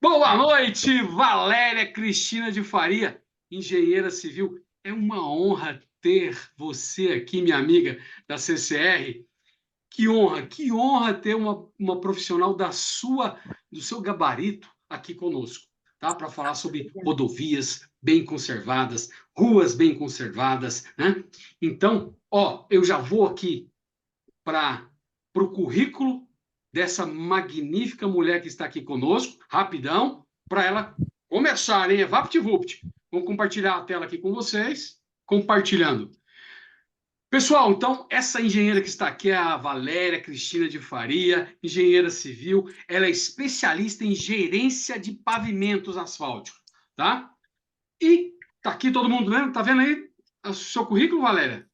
Boa noite, Valéria Cristina de Faria, engenheira civil. É uma honra ter você aqui, minha amiga da CCR. Que honra ter uma profissional do seu gabarito aqui conosco, tá? Para falar sobre rodovias bem conservadas, ruas bem conservadas, né? Então, eu já vou aqui para o currículo dessa magnífica mulher que está aqui conosco, rapidão, para ela começar, hein? VaptVupt. Vou compartilhar a tela aqui com vocês, compartilhando. Pessoal, então, essa engenheira que está aqui é a Valéria Cristina de Faria, engenheira civil. Ela é especialista em gerência de pavimentos asfálticos, tá? E tá aqui todo mundo vendo? Tá vendo aí o seu currículo, Valéria?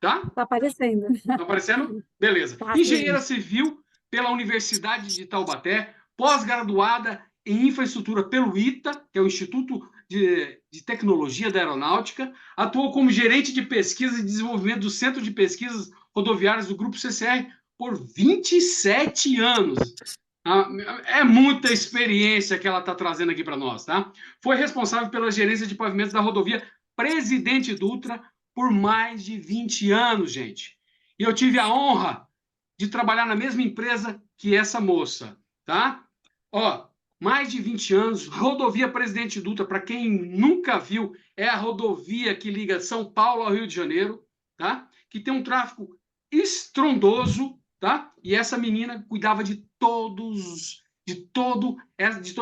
Tá? Tá aparecendo. Tá aparecendo? Beleza. Tá, Engenheira sim. civil pela Universidade de Taubaté, pós-graduada em infraestrutura pelo ITA, que é o Instituto de Tecnologia da Aeronáutica, atuou como gerente de pesquisa e desenvolvimento do Centro de Pesquisas Rodoviárias do Grupo CCR por 27 anos. É muita experiência que ela está trazendo aqui para nós, tá? Foi responsável pela gerência de pavimentos da rodovia Presidente Dutra por mais de 20 anos, gente. E eu tive a honra de trabalhar na mesma empresa que essa moça, tá? Mais de 20 anos, rodovia Presidente Dutra, para quem nunca viu, é a rodovia que liga São Paulo ao Rio de Janeiro, tá? Que tem um tráfego estrondoso, tá? E essa menina cuidava de toda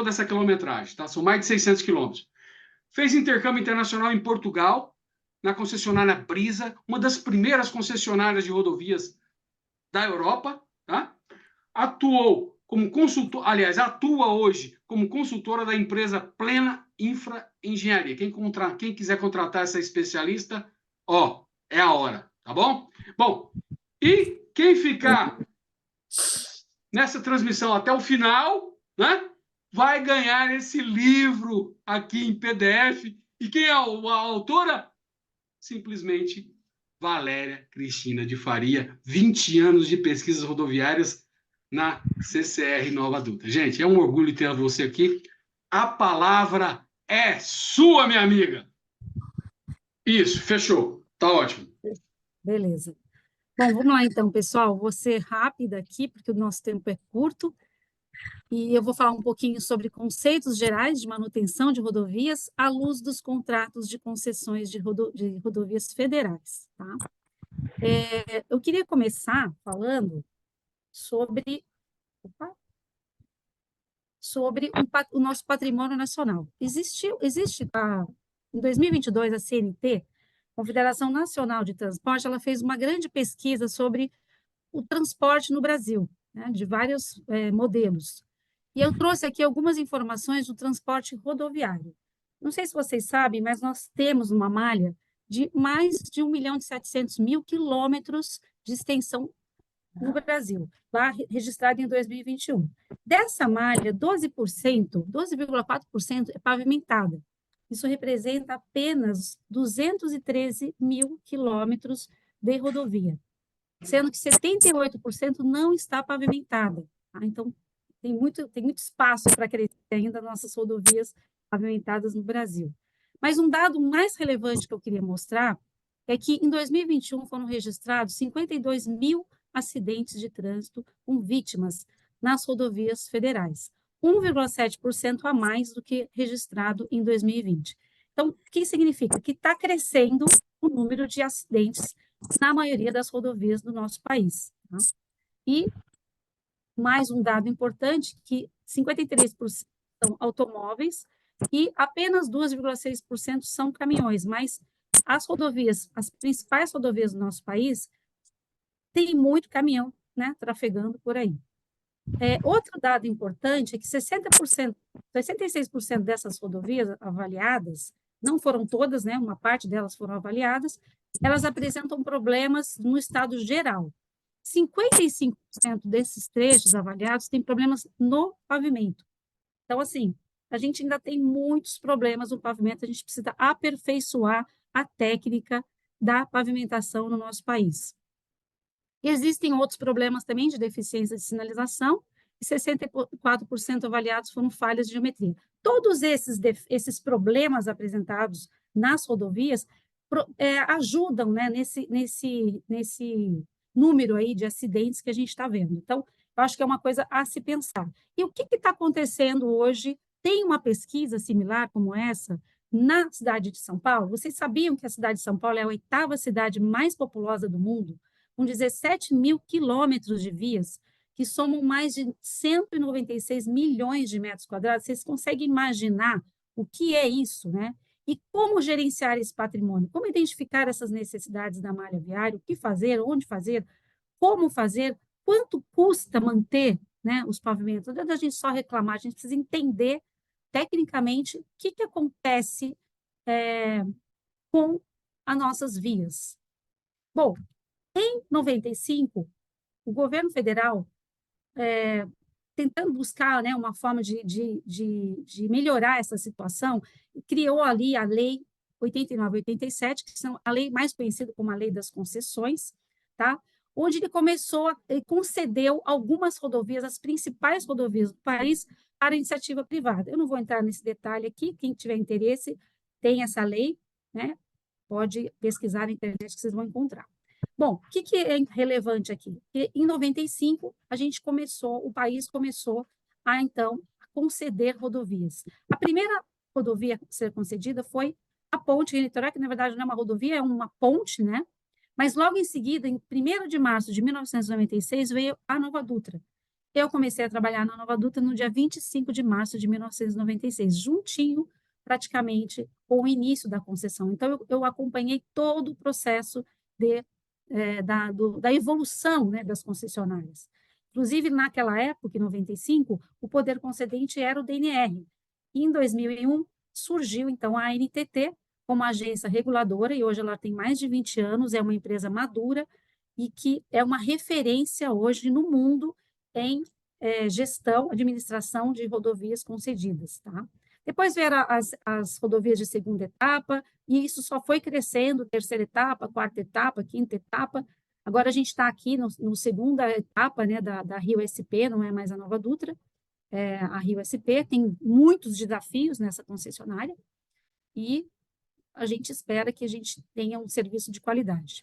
essa quilometragem, tá? São mais de 600 quilômetros. Fez intercâmbio internacional em Portugal, na concessionária Brisa, uma das primeiras concessionárias de rodovias da Europa, tá? Atuou como consultor, aliás, atua hoje como consultora da empresa Plena Infra Engenharia. Quem quiser contratar essa especialista, é a hora, tá bom? Bom, e quem ficar nessa transmissão até o final, né, vai ganhar esse livro aqui em PDF. E quem é a autora? Simplesmente Valéria Cristina de Faria, 20 anos de pesquisas rodoviárias na CCR Nova Dutra. Gente, é um orgulho ter você aqui. A palavra é sua, minha amiga. Isso, fechou. Tá ótimo. Beleza. Bom, vamos lá então, pessoal. Vou ser rápida aqui, porque o nosso tempo é curto. E eu vou falar um pouquinho sobre conceitos gerais de manutenção de rodovias à luz dos contratos de concessões de rodovias federais, tá? Eu queria começar falando sobre, o nosso patrimônio nacional. Existe em 2022, a CNT, Confederação Nacional de Transporte, ela fez uma grande pesquisa sobre o transporte no Brasil, né, de vários modelos. E eu trouxe aqui algumas informações do transporte rodoviário. Não sei se vocês sabem, mas nós temos uma malha de mais de 1.700.000 quilômetros de extensão no Brasil, lá registrado em 2021. Dessa malha, 12,4% é pavimentada. Isso representa apenas 213 mil quilômetros de rodovia, sendo que 78% não está pavimentada. Tá? Então, tem muito espaço para crescer ainda nas nossas rodovias pavimentadas no Brasil. Mas um dado mais relevante que eu queria mostrar é que em 2021 foram registrados 52 mil acidentes de trânsito com vítimas nas rodovias federais, 1,7% a mais do que registrado em 2020. Então, o que significa? Que está crescendo o número de acidentes na maioria das rodovias do nosso país. Tá? E mais um dado importante, que 53% são automóveis e apenas 2,6% são caminhões, mas as principais rodovias do nosso país, tem muito caminhão, né, trafegando por aí. Outro dado importante é que 66% dessas rodovias avaliadas, não foram todas, né, uma parte delas foram avaliadas, elas apresentam problemas no estado geral. 55% desses trechos avaliados têm problemas no pavimento. Então, assim, a gente ainda tem muitos problemas no pavimento, a gente precisa aperfeiçoar a técnica da pavimentação no nosso país. Existem outros problemas também de deficiência de sinalização, e 64% avaliados foram falhas de geometria. Todos esses problemas apresentados nas rodovias ajudam, né, nesse número aí de acidentes que a gente está vendo. Então, eu acho que é uma coisa a se pensar. E o que está acontecendo hoje? Tem uma pesquisa similar como essa na cidade de São Paulo? Vocês sabiam que a cidade de São Paulo é a 8ª cidade mais populosa do mundo, com 17 mil quilômetros de vias, que somam mais de 196 milhões de metros quadrados? Vocês conseguem imaginar o que é isso, né? E como gerenciar esse patrimônio? Como identificar essas necessidades da malha viária? O que fazer? Onde fazer? Como fazer? Quanto custa manter, né, os pavimentos? Não adianta a gente só reclamar, a gente precisa entender tecnicamente o que acontece com as nossas vias. Bom, em 95, o governo federal, tentando buscar, né, uma forma de melhorar essa situação, criou ali a Lei 89 e 87, que são a lei mais conhecida como a Lei das Concessões, tá? Onde ele concedeu algumas rodovias, as principais rodovias do país, para iniciativa privada. Eu não vou entrar nesse detalhe aqui, quem tiver interesse tem essa lei, né? Pode pesquisar na internet que vocês vão encontrar. Bom, o que é relevante aqui? Que em 95, o país começou a, então, conceder rodovias. A primeira rodovia a ser concedida foi a ponte Rio-Niterói, que na verdade não é uma rodovia, é uma ponte, né? Mas logo em seguida, em 1º de março de 1996, veio a Nova Dutra. Eu comecei a trabalhar na Nova Dutra no dia 25 de março de 1996, juntinho, praticamente, com o início da concessão. Então, eu acompanhei todo o processo da evolução, né, das concessionárias. Inclusive, naquela época, em 95, o poder concedente era o DNR. E, em 2001, surgiu, então, a ANTT como agência reguladora, e hoje ela tem mais de 20 anos, é uma empresa madura e que é uma referência hoje no mundo em gestão, administração de rodovias concedidas, tá? Depois vieram as rodovias de segunda etapa, e isso só foi crescendo, terceira etapa, quarta etapa, quinta etapa. Agora a gente está aqui no segunda etapa, né, da Rio SP, não é mais a Nova Dutra, a Rio SP tem muitos desafios nessa concessionária, e a gente espera que a gente tenha um serviço de qualidade.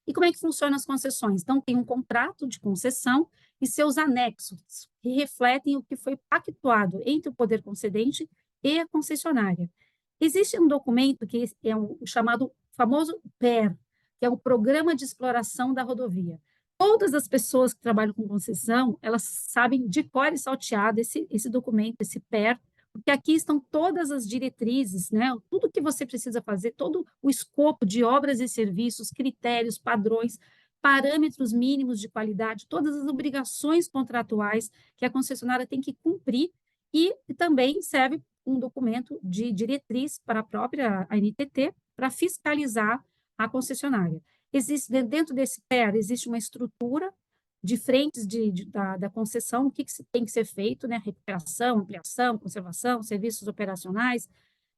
E como é que funcionam as concessões? Então, tem um contrato de concessão e seus anexos, que refletem o que foi pactuado entre o poder concedente e a concessionária. Existe um documento que é o chamado famoso PER, que é o Programa de Exploração da Rodovia. Todas as pessoas que trabalham com concessão, elas sabem de cor e salteado esse documento, esse PER, porque aqui estão todas as diretrizes, né? Tudo que você precisa fazer, todo o escopo de obras e serviços, critérios, padrões, parâmetros mínimos de qualidade, todas as obrigações contratuais que a concessionária tem que cumprir, e também serve um documento de diretriz para a própria ANTT para fiscalizar a concessionária. Dentro desse PER, existe uma estrutura de frentes da concessão, o que tem que ser feito, né? Recuperação, ampliação, conservação, serviços operacionais,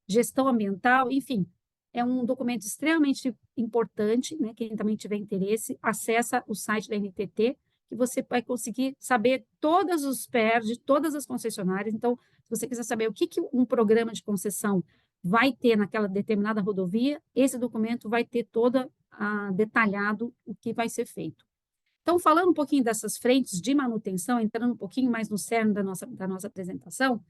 gestão ambiental, enfim. É um documento extremamente importante, né? Quem também tiver interesse, acessa o site da NTT, que você vai conseguir saber todos os PERs de todas as concessionárias. Então, se você quiser saber o que um programa de concessão vai ter naquela determinada rodovia, esse documento vai ter detalhado o que vai ser feito. Então, falando um pouquinho dessas frentes de manutenção, entrando um pouquinho mais no cerne da nossa apresentação,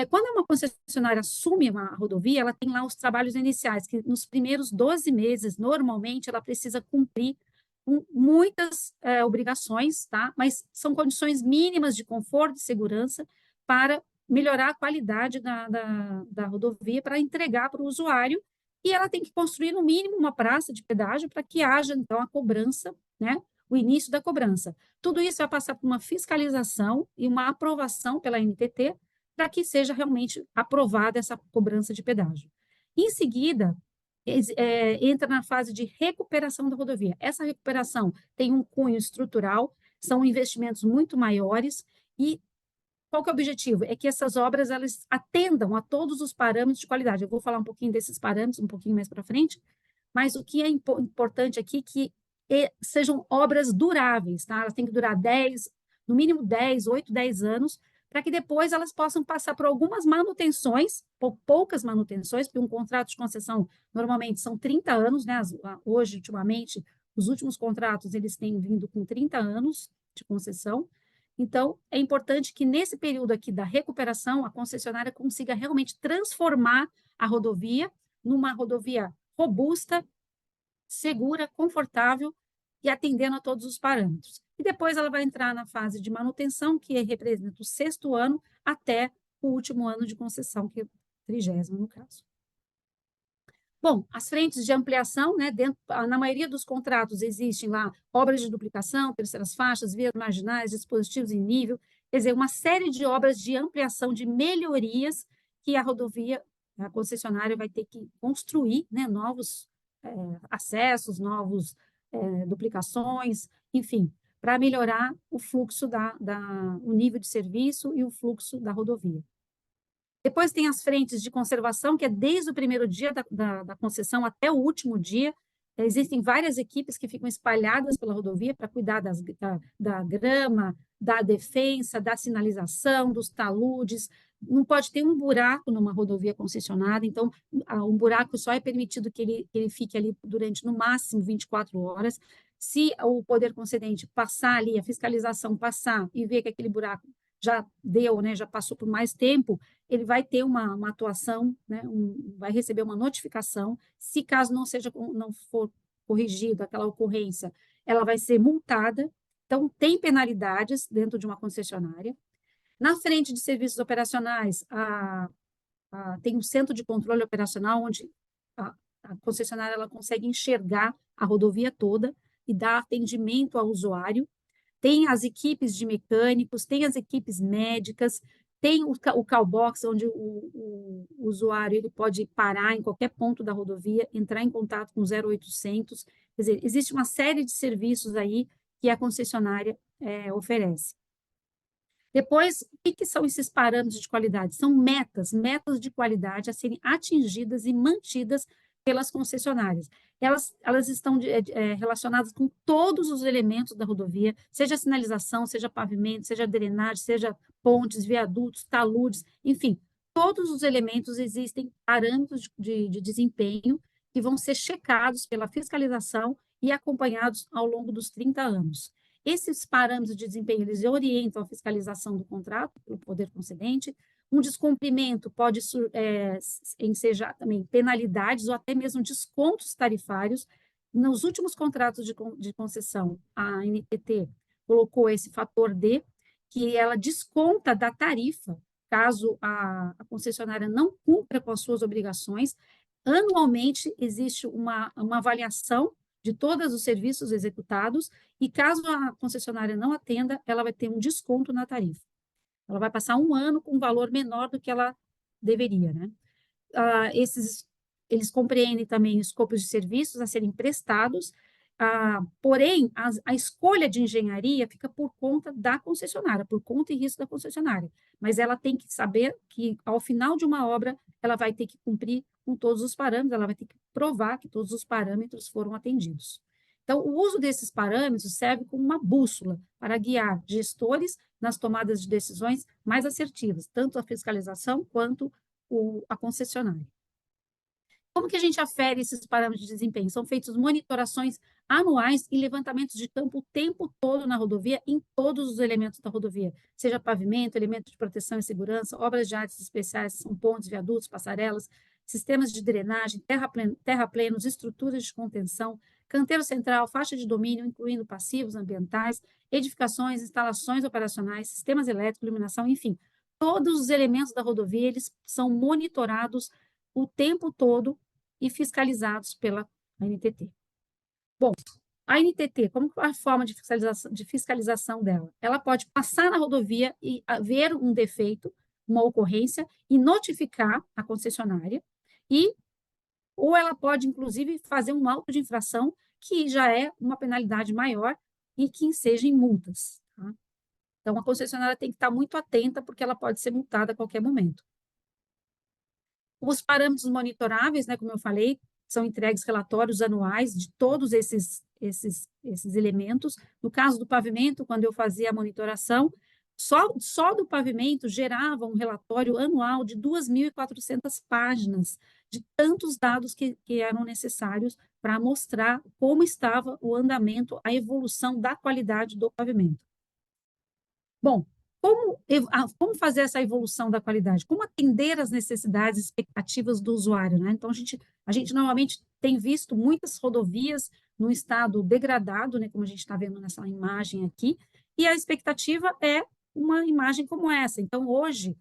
quando uma concessionária assume uma rodovia, ela tem lá os trabalhos iniciais, que nos primeiros 12 meses, normalmente, ela precisa cumprir com muitas obrigações, tá? Mas são condições mínimas de conforto e segurança para melhorar a qualidade da rodovia, para entregar para o usuário, e ela tem que construir, no mínimo, uma praça de pedágio para que haja, então, a cobrança, né? O início da cobrança. Tudo isso vai passar por uma fiscalização e uma aprovação pela NTT para que seja realmente aprovada essa cobrança de pedágio. Em seguida, entra na fase de recuperação da rodovia. Essa recuperação tem um cunho estrutural, são investimentos muito maiores, e qual que é o objetivo? É que essas obras elas atendam a todos os parâmetros de qualidade. Eu vou falar um pouquinho desses parâmetros um pouquinho mais para frente, mas o que é importante aqui é que sejam obras duráveis, tá? Elas têm que durar 10, no mínimo 8, 10 anos, para que depois elas possam passar por algumas manutenções, poucas manutenções, porque um contrato de concessão normalmente são 30 anos, né? Hoje, ultimamente, os últimos contratos, eles têm vindo com 30 anos de concessão. Então, é importante que nesse período aqui da recuperação, a concessionária consiga realmente transformar a rodovia numa rodovia robusta, segura, confortável e atendendo a todos os parâmetros. E depois ela vai entrar na fase de manutenção, que representa o 6º ano até o último ano de concessão, que é o 30º, no caso. Bom, as frentes de ampliação, né, na maioria dos contratos existem lá obras de duplicação, terceiras faixas, vias marginais, dispositivos em nível, quer dizer, uma série de obras de ampliação, de melhorias que a rodovia, a concessionária vai ter que construir, né, novos acessos, novos duplicações, enfim, para melhorar o fluxo o nível de serviço e o fluxo da rodovia. Depois tem as frentes de conservação, que é desde o primeiro dia da concessão até o último dia. Existem várias equipes que ficam espalhadas pela rodovia para cuidar da grama, da defensa, da sinalização, dos taludes. Não pode ter um buraco numa rodovia concessionada, então um buraco só é permitido que ele fique ali durante, no máximo, 24 horas. Se o poder concedente passar ali, a fiscalização passar e ver que aquele buraco já deu, né, já passou por mais tempo, ele vai ter uma atuação, né, vai receber uma notificação. Se caso não for corrigido aquela ocorrência, ela vai ser multada. Então, tem penalidades dentro de uma concessionária. Na frente de serviços operacionais, tem um centro de controle operacional, onde a concessionária ela consegue enxergar a rodovia toda e dar atendimento ao usuário. Tem as equipes de mecânicos, tem as equipes médicas, tem o callbox, onde o usuário ele pode parar em qualquer ponto da rodovia, entrar em contato com o 0800. Quer dizer, existe uma série de serviços aí que a concessionária oferece. Depois, o que são esses parâmetros de qualidade? São metas de qualidade a serem atingidas e mantidas pelas concessionárias. Elas estão relacionadas com todos os elementos da rodovia, seja sinalização, seja pavimento, seja drenagem, seja pontes, viadutos, taludes, enfim, todos os elementos existem parâmetros de desempenho que vão ser checados pela fiscalização e acompanhados ao longo dos 30 anos. Esses parâmetros de desempenho, eles orientam a fiscalização do contrato pelo poder concedente. Um descumprimento pode ensejar também penalidades ou até mesmo descontos tarifários. Nos últimos contratos de concessão, a ANTT colocou esse fator D, que ela desconta da tarifa, caso a concessionária não cumpra com as suas obrigações. Anualmente, existe uma avaliação de todos os serviços executados, e caso a concessionária não atenda, ela vai ter um desconto na tarifa. Ela vai passar um ano com um valor menor do que ela deveria, né? Eles compreendem também escopos de serviços a serem prestados, porém, a escolha de engenharia fica por conta da concessionária, por conta e risco da concessionária, mas ela tem que saber que, ao final de uma obra, ela vai ter que cumprir com todos os parâmetros, ela vai ter que provar que todos os parâmetros foram atendidos. Então, o uso desses parâmetros serve como uma bússola para guiar gestores nas tomadas de decisões mais assertivas, tanto a fiscalização quanto a concessionária. Como que a gente afere esses parâmetros de desempenho? São feitas monitorações anuais e levantamentos de campo o tempo todo na rodovia, em todos os elementos da rodovia, seja pavimento, elemento de proteção e segurança, obras de artes especiais, são pontes, viadutos, passarelas, sistemas de drenagem, terraplenos, estruturas de contenção, canteiro central, faixa de domínio, incluindo passivos ambientais, edificações, instalações operacionais, sistemas elétricos, iluminação, enfim, todos os elementos da rodovia, eles são monitorados o tempo todo e fiscalizados pela ANTT. Bom, a ANTT, como é a forma de fiscalização dela? Ela pode passar na rodovia e ver um defeito, uma ocorrência, e notificar a concessionária, ou ela pode, inclusive, fazer um auto de infração, que já é uma penalidade maior e que enseja em multas. Tá? Então, a concessionária tem que estar muito atenta, porque ela pode ser multada a qualquer momento. Os parâmetros monitoráveis, né, como eu falei, são entregues relatórios anuais de todos esses esses elementos. No caso do pavimento, quando eu fazia a monitoração, só do pavimento gerava um relatório anual de 2.400 páginas, de tantos dados que eram necessários para mostrar como estava o andamento, a evolução da qualidade do pavimento. Bom, como fazer essa evolução da qualidade? Como atender às necessidades e expectativas do usuário, né? Então, a gente normalmente tem visto muitas rodovias num estado degradado, né, como a gente está vendo nessa imagem aqui, e a expectativa é uma imagem como essa. Então, hoje,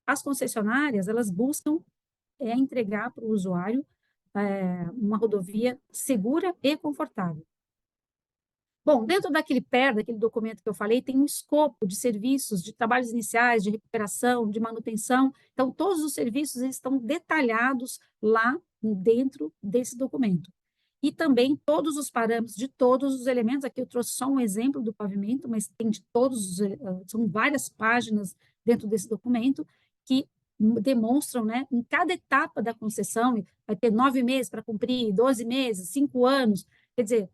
as concessionárias, elas buscam entregar para o usuário uma rodovia segura e confortável. Bom, dentro daquele daquele documento que eu falei, tem um escopo de serviços, de trabalhos iniciais, de recuperação, de manutenção. Então, todos os serviços estão detalhados lá dentro desse documento. E também todos os parâmetros de todos os elementos. Aqui eu trouxe só um exemplo do pavimento, mas tem de todos, são várias páginas dentro desse documento que demonstram, né, em cada etapa da concessão, vai ter 9 meses para cumprir, 12 meses, 5 anos, quer dizer,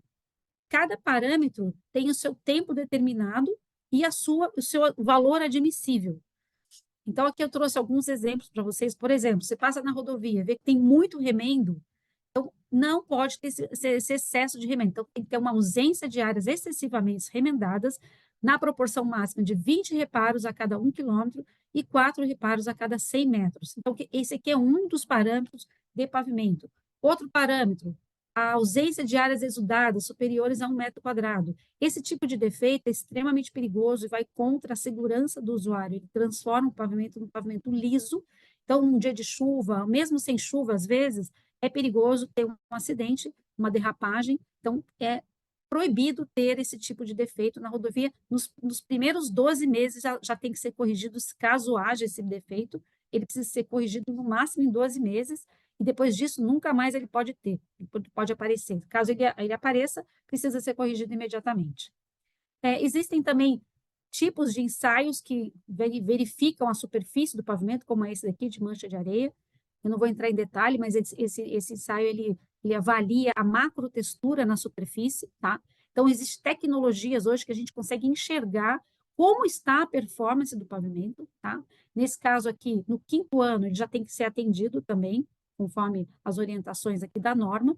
cada parâmetro tem o seu tempo determinado e o seu valor admissível. Então, aqui eu trouxe alguns exemplos para vocês. Por exemplo, você passa na rodovia, vê que tem muito remendo, então não pode ter esse excesso de remendo. Então, tem que ter uma ausência de áreas excessivamente remendadas, na proporção máxima de 20 reparos a cada 1 quilômetro e 4 reparos a cada 100 metros. Então, esse aqui é um dos parâmetros de pavimento. Outro parâmetro, a ausência de áreas exudadas superiores a 1 metro quadrado. Esse tipo de defeito é extremamente perigoso e vai contra a segurança do usuário. Ele transforma o pavimento num pavimento liso. Então, um dia de chuva, mesmo sem chuva, às vezes, é perigoso ter um acidente, uma derrapagem. Então, é proibido ter esse tipo de defeito na rodovia. Nos primeiros 12 meses já tem que ser corrigido, caso haja esse defeito. Ele precisa ser corrigido no máximo em 12 meses, e depois disso, nunca mais ele pode aparecer. Caso ele apareça, precisa ser corrigido imediatamente. Existem também tipos de ensaios que verificam a superfície do pavimento, como esse daqui, de mancha de areia. Eu não vou entrar em detalhe, mas esse ensaio, ele avalia a macrotextura na superfície, tá? Então, existem tecnologias hoje que a gente consegue enxergar como está a performance do pavimento, tá? Nesse caso aqui, no 5º ano, ele já tem que ser atendido também, conforme as orientações aqui da norma.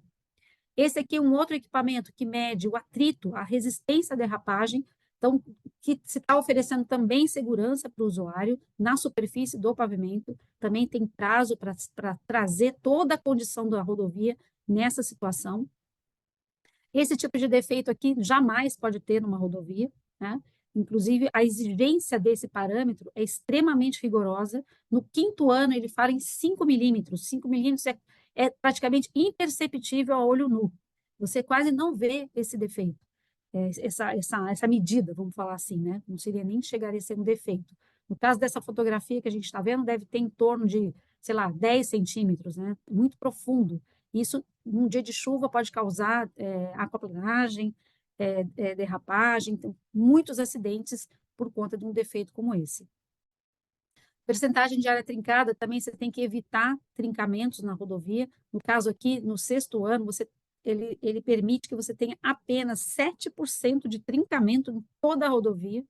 Esse aqui é um outro equipamento que mede o atrito, a resistência à derrapagem, então, que se está oferecendo também segurança para o usuário na superfície do pavimento, também tem prazo para trazer toda a condição da rodovia nessa situação. Esse tipo de defeito aqui jamais pode ter numa rodovia, né? Inclusive, a exigência desse parâmetro é extremamente rigorosa. No 5º ano, ele fala em 5 milímetros. 5 milímetros é praticamente imperceptível a olho nu. Você quase não vê esse defeito, essa medida, vamos falar assim, né? Não seria nem chegar a ser um defeito. No caso dessa fotografia que a gente está vendo, deve ter em torno de, sei lá, 10 centímetros, né? Muito profundo. Isso, num dia de chuva, pode causar aquaplanagem, derrapagem, então, muitos acidentes por conta de um defeito como esse. Percentagem de área trincada, também você tem que evitar trincamentos na rodovia. No caso aqui, no 6º ano, ele permite que você tenha apenas 7% de trincamento em toda a rodovia.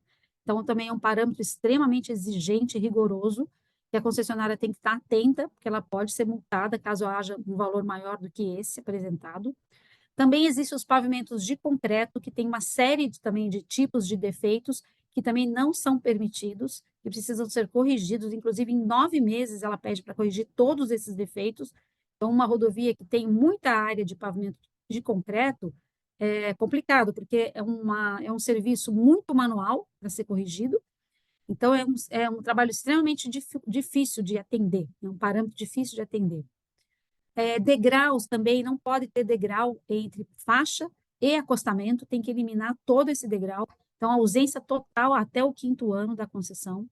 Então, também é um parâmetro extremamente exigente e rigoroso, que a concessionária tem que estar atenta, porque ela pode ser multada caso haja um valor maior do que esse apresentado. Também existem os pavimentos de concreto, que tem uma série também de tipos de defeitos que também não são permitidos e precisam ser corrigidos. Inclusive, em 9 meses, ela pede para corrigir todos esses defeitos. Então, uma rodovia que tem muita área de pavimento de concreto é complicado, porque é um serviço muito manual para ser corrigido. Então, é um trabalho extremamente difícil de atender, é um parâmetro difícil de atender. Degraus também, não pode ter degrau entre faixa e acostamento, tem que eliminar todo esse degrau. Então, a ausência total até o 5º ano da concessão.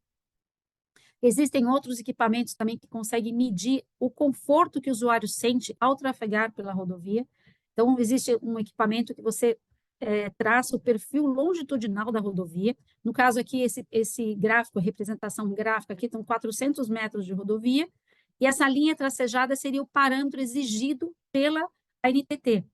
Existem outros equipamentos também que conseguem medir o conforto que o usuário sente ao trafegar pela rodovia. Então, existe um equipamento que você traça o perfil longitudinal da rodovia. No caso aqui, esse gráfico, a representação gráfica aqui, estão 400 metros de rodovia, e essa linha tracejada seria o parâmetro exigido pela ANTT.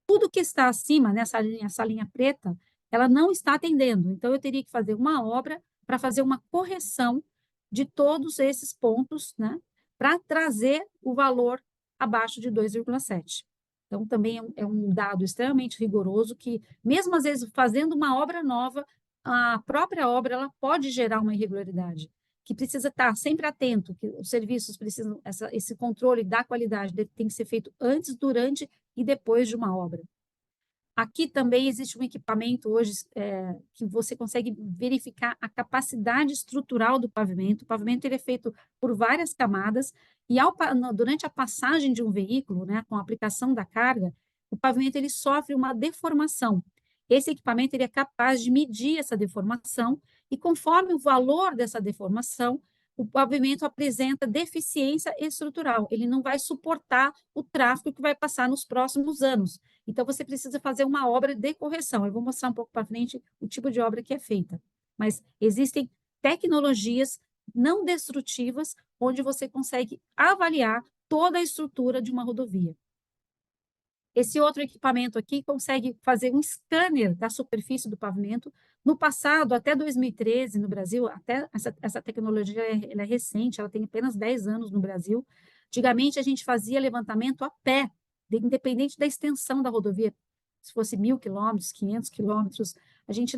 tudo que está acima, nessa linha, essa linha preta, ela não está atendendo. Então, eu teria que fazer uma obra para fazer uma correção de todos esses pontos, né, para trazer o valor abaixo de 2,7. Então, também é um dado extremamente rigoroso que, mesmo às vezes fazendo uma obra nova, a própria obra ela pode gerar uma irregularidade, que precisa estar sempre atento, que os serviços precisam, esse controle da qualidade tem que ser feito antes, durante e depois de uma obra. Aqui também existe um equipamento hoje que você consegue verificar a capacidade estrutural do pavimento. O pavimento ele é feito por várias camadas e durante a passagem de um veículo, né, com a aplicação da carga, o pavimento ele sofre uma deformação. Esse equipamento ele é capaz de medir essa deformação e conforme o valor dessa deformação, o pavimento apresenta deficiência estrutural. Ele não vai suportar o tráfego que vai passar nos próximos anos. Então, você precisa fazer uma obra de correção. Eu vou mostrar um pouco para frente o tipo de obra que é feita. Mas existem tecnologias não destrutivas onde você consegue avaliar toda a estrutura de uma rodovia. Esse outro equipamento aqui consegue fazer um scanner da superfície do pavimento. No passado, até 2013, no Brasil, até essa tecnologia ela é recente, ela tem apenas 10 anos no Brasil. Antigamente, a gente fazia levantamento a pé, independente da extensão da rodovia. Se fosse 1.000 quilômetros, 500 quilômetros, a gente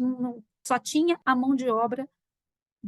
só tinha a mão de obra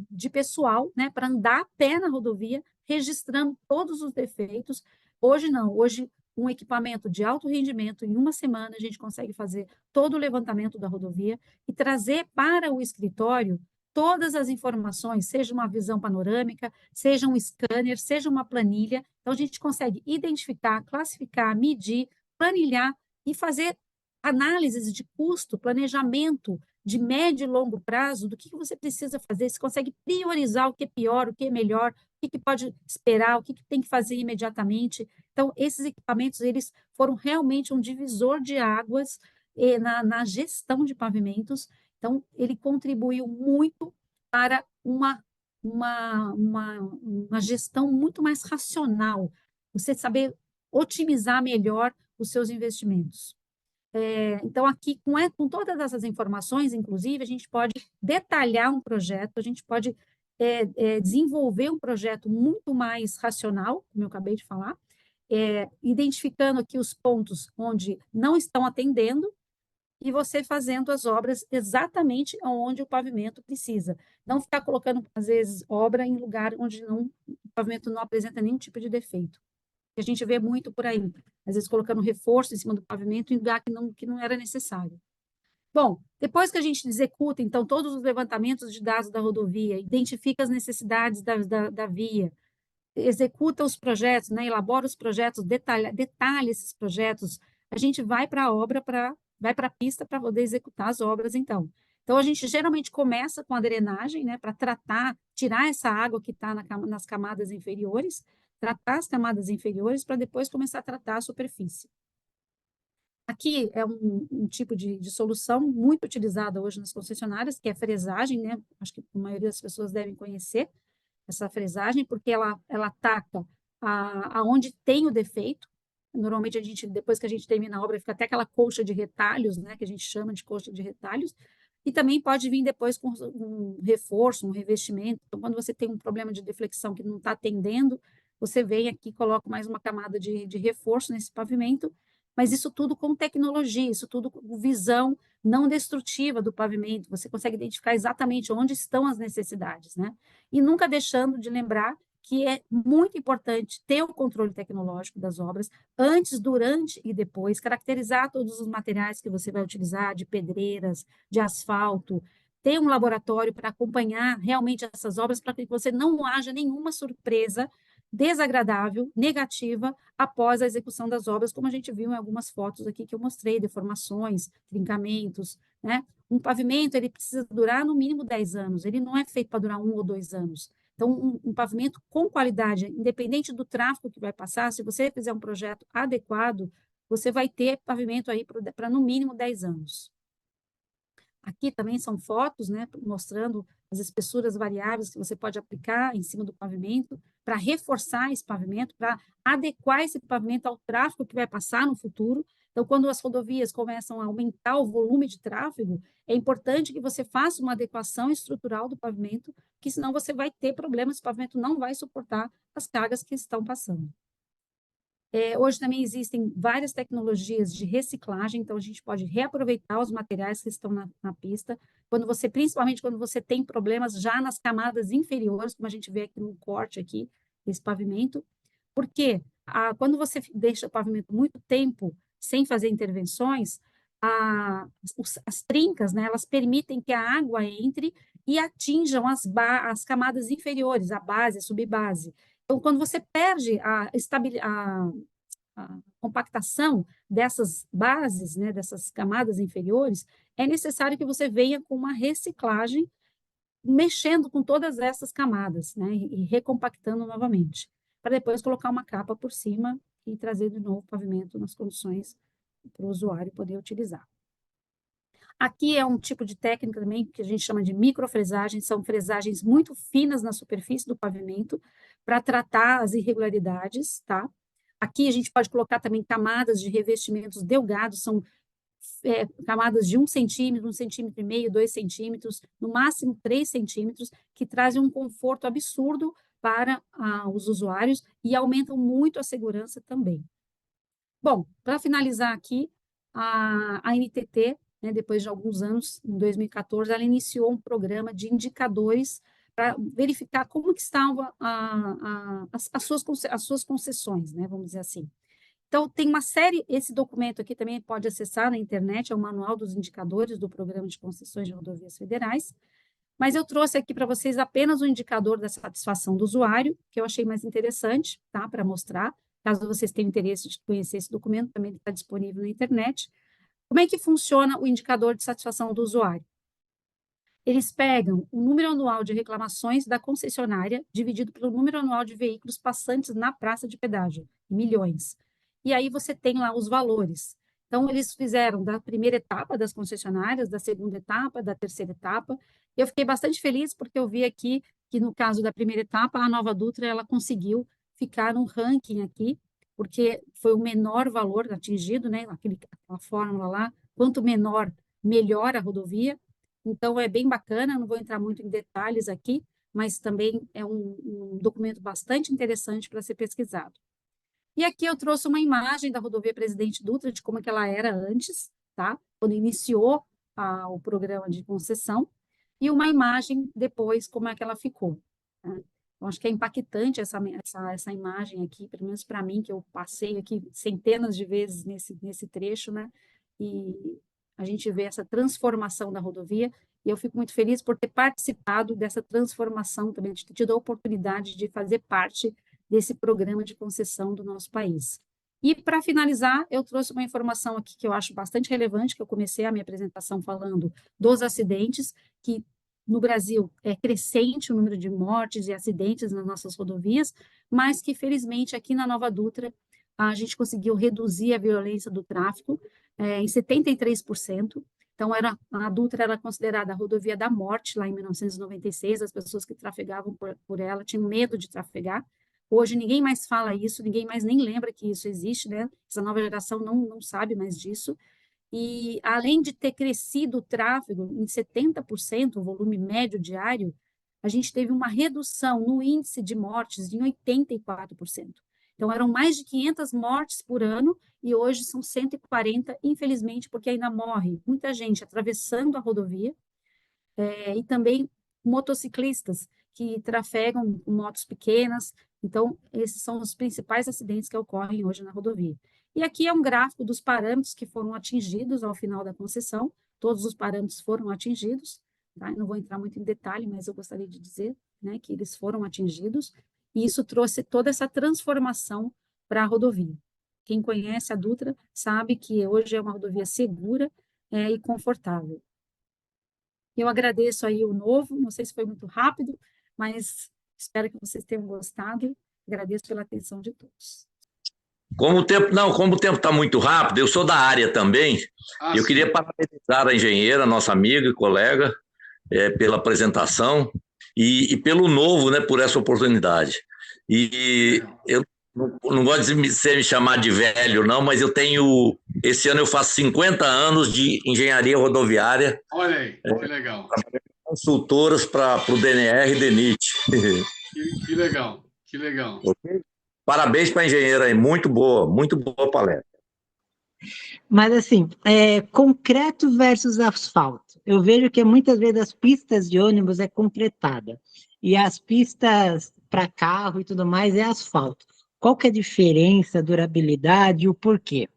de pessoal, né, para andar a pé na rodovia, registrando todos os defeitos. Hoje não, hoje um equipamento de alto rendimento, em uma semana a gente consegue fazer todo o levantamento da rodovia e trazer para o escritório todas as informações, seja uma visão panorâmica, seja um scanner, seja uma planilha. Então, a gente consegue identificar, classificar, medir, planilhar e fazer análises de custo, planejamento de médio e longo prazo do que você precisa fazer, você consegue priorizar o que é pior, o que é melhor, o que pode esperar, o que tem que fazer imediatamente. Então, esses equipamentos, eles foram realmente um divisor de águas na gestão de pavimentos. Então, ele contribuiu muito para uma gestão muito mais racional, você saber otimizar melhor os seus investimentos. Então, aqui, com todas essas informações, inclusive, a gente pode detalhar um projeto, a gente pode desenvolver um projeto muito mais racional, como eu acabei de falar, identificando aqui os pontos onde não estão atendendo e você fazendo as obras exatamente onde o pavimento precisa. Não ficar colocando, às vezes, obra em lugar onde o pavimento não apresenta nenhum tipo de defeito. Que a gente vê muito por aí, às vezes colocando reforço em cima do pavimento em lugar que não era necessário. Bom, depois que a gente executa, então, todos os levantamentos de dados da rodovia, identifica as necessidades da via, executa os projetos, né, elabora os projetos, detalha esses projetos, a gente vai para a obra, vai para a pista para poder executar as obras, então. Então, a gente geralmente começa com a drenagem, né, para tratar, tirar essa água que está nas camadas inferiores, tratar as camadas inferiores para depois começar a tratar a superfície. Aqui é um tipo de solução muito utilizada hoje nas concessionárias, que é a fresagem, né? Acho que a maioria das pessoas devem conhecer essa fresagem, porque ela ataca aonde tem o defeito. Normalmente, depois que a gente termina a obra, fica até aquela colcha de retalhos, né? Que a gente chama de colcha de retalhos. E também pode vir depois com um reforço, um revestimento. Então, quando você tem um problema de deflexão que não está atendendo, você vem aqui e coloca mais uma camada de reforço nesse pavimento, mas isso tudo com tecnologia, isso tudo com visão não destrutiva do pavimento, você consegue identificar exatamente onde estão as necessidades, né? E nunca deixando de lembrar que é muito importante ter o controle tecnológico das obras, antes, durante e depois, caracterizar todos os materiais que você vai utilizar, de pedreiras, de asfalto, ter um laboratório para acompanhar realmente essas obras, para que você não haja nenhuma surpresa desagradável, negativa, após a execução das obras, como a gente viu em algumas fotos aqui que eu mostrei, deformações, trincamentos, né? Um pavimento, ele precisa durar no mínimo 10 anos, ele não é feito para durar 1 ou 2 anos. Então, um pavimento com qualidade, independente do tráfego que vai passar, se você fizer um projeto adequado, você vai ter pavimento aí para no mínimo 10 anos. Aqui também são fotos, né, mostrando as espessuras variáveis que você pode aplicar em cima do pavimento para reforçar esse pavimento, para adequar esse pavimento ao tráfego que vai passar no futuro. Então, quando as rodovias começam a aumentar o volume de tráfego, é importante que você faça uma adequação estrutural do pavimento, que senão você vai ter problemas, o pavimento não vai suportar as cargas que estão passando. Hoje também existem várias tecnologias de reciclagem, então a gente pode reaproveitar os materiais que estão na pista, principalmente quando você tem problemas já nas camadas inferiores, como a gente vê aqui no corte aqui, esse pavimento, porque quando você deixa o pavimento muito tempo sem fazer intervenções, as trincas, né, elas permitem que a água entre e atinjam as camadas inferiores, a base, a subbase. Então, quando você perde a compactação dessas bases, né, dessas camadas inferiores, é necessário que você venha com uma reciclagem, mexendo com todas essas camadas, né, e recompactando novamente, para depois colocar uma capa por cima e trazer de novo o pavimento nas condições para o usuário poder utilizar. Aqui é um tipo de técnica também que a gente chama de microfresagem, são fresagens muito finas na superfície do pavimento para tratar as irregularidades, tá? Aqui a gente pode colocar também camadas de revestimentos delgados, são camadas de 1 centímetro, 1,5 centímetros, 2 centímetros, no máximo 3 centímetros, que trazem um conforto absurdo para os usuários e aumentam muito a segurança também. Bom, para finalizar aqui, a NTT, né, depois de alguns anos, em 2014, ela iniciou um programa de indicadores para verificar como que estavam as suas concessões, né, vamos dizer assim. Então, tem uma série, esse documento aqui também pode acessar na internet, é o Manual dos Indicadores do Programa de Concessões de Rodovias Federais, mas eu trouxe aqui para vocês apenas o indicador da satisfação do usuário, que eu achei mais interessante, tá, para mostrar. Caso vocês tenham interesse de conhecer esse documento, também está disponível na internet. Como é que funciona o indicador de satisfação do usuário? Eles pegam o número anual de reclamações da concessionária, dividido pelo número anual de veículos passantes na praça de pedágio, milhões. E aí você tem lá os valores. Então, eles fizeram da primeira etapa das concessionárias, da segunda etapa, da terceira etapa. Eu fiquei bastante feliz porque eu vi aqui que, no caso da primeira etapa, a Nova Dutra ela conseguiu ficar no ranking aqui, porque foi o menor valor atingido, né? Aquela fórmula lá, quanto menor, melhor a rodovia. Então, é bem bacana, não vou entrar muito em detalhes aqui, mas também é um documento bastante interessante para ser pesquisado. E aqui eu trouxe uma imagem da rodovia Presidente Dutra, de como é que ela era antes, tá? Quando iniciou o programa de concessão, e uma imagem depois, como é que ela ficou. Né? Eu acho que é impactante essa imagem aqui, pelo menos para mim, que eu passei aqui centenas de vezes nesse trecho, né? E a gente vê essa transformação da rodovia, e eu fico muito feliz por ter participado dessa transformação também, de ter tido a oportunidade de fazer parte desse programa de concessão do nosso país. E, para finalizar, eu trouxe uma informação aqui que eu acho bastante relevante, que eu comecei a minha apresentação falando dos acidentes, que no Brasil é crescente o número de mortes e acidentes nas nossas rodovias, mas que, felizmente, aqui na Nova Dutra, a gente conseguiu reduzir a violência do tráfego em 73%. Então, a Dutra era considerada a rodovia da morte lá em 1996, as pessoas que trafegavam por ela tinham medo de trafegar. Hoje ninguém mais fala isso, ninguém mais nem lembra que isso existe, né? Essa nova geração não sabe mais disso. E além de ter crescido o tráfego em 70%, o volume médio diário, a gente teve uma redução no índice de mortes em 84%. Então, eram mais de 500 mortes por ano e hoje são 140, infelizmente, porque ainda morre muita gente atravessando a rodovia e também motociclistas que trafegam com motos pequenas. Então, esses são os principais acidentes que ocorrem hoje na rodovia. E aqui é um gráfico dos parâmetros que foram atingidos ao final da concessão. Todos os parâmetros foram atingidos. Tá? Eu não vou entrar muito em detalhe, mas eu gostaria de dizer, né, que eles foram atingidos. E isso trouxe toda essa transformação para a rodovia. Quem conhece a Dutra sabe que hoje é uma rodovia segura e confortável. Eu agradeço aí o novo, não sei se foi muito rápido, mas espero que vocês tenham gostado. Agradeço pela atenção de todos. Como o tempo está muito rápido, eu sou da área também, eu queria parabenizar a engenheira, nossa amiga e colega, pela apresentação e pelo novo, né, por essa oportunidade. E eu não gosto de me chamar de velho, não, mas eu tenho Esse ano eu faço 50 anos de engenharia rodoviária, Olha aí, que legal. consultoras para o DNR e DENIT. Que legal, que legal. Parabéns para a engenheira aí, muito boa palestra. Mas assim, concreto versus asfalto. Eu vejo que muitas vezes as pistas de ônibus é concretada e as pistas para carro e tudo mais é asfalto. Qual que é a diferença, durabilidade e o porquê?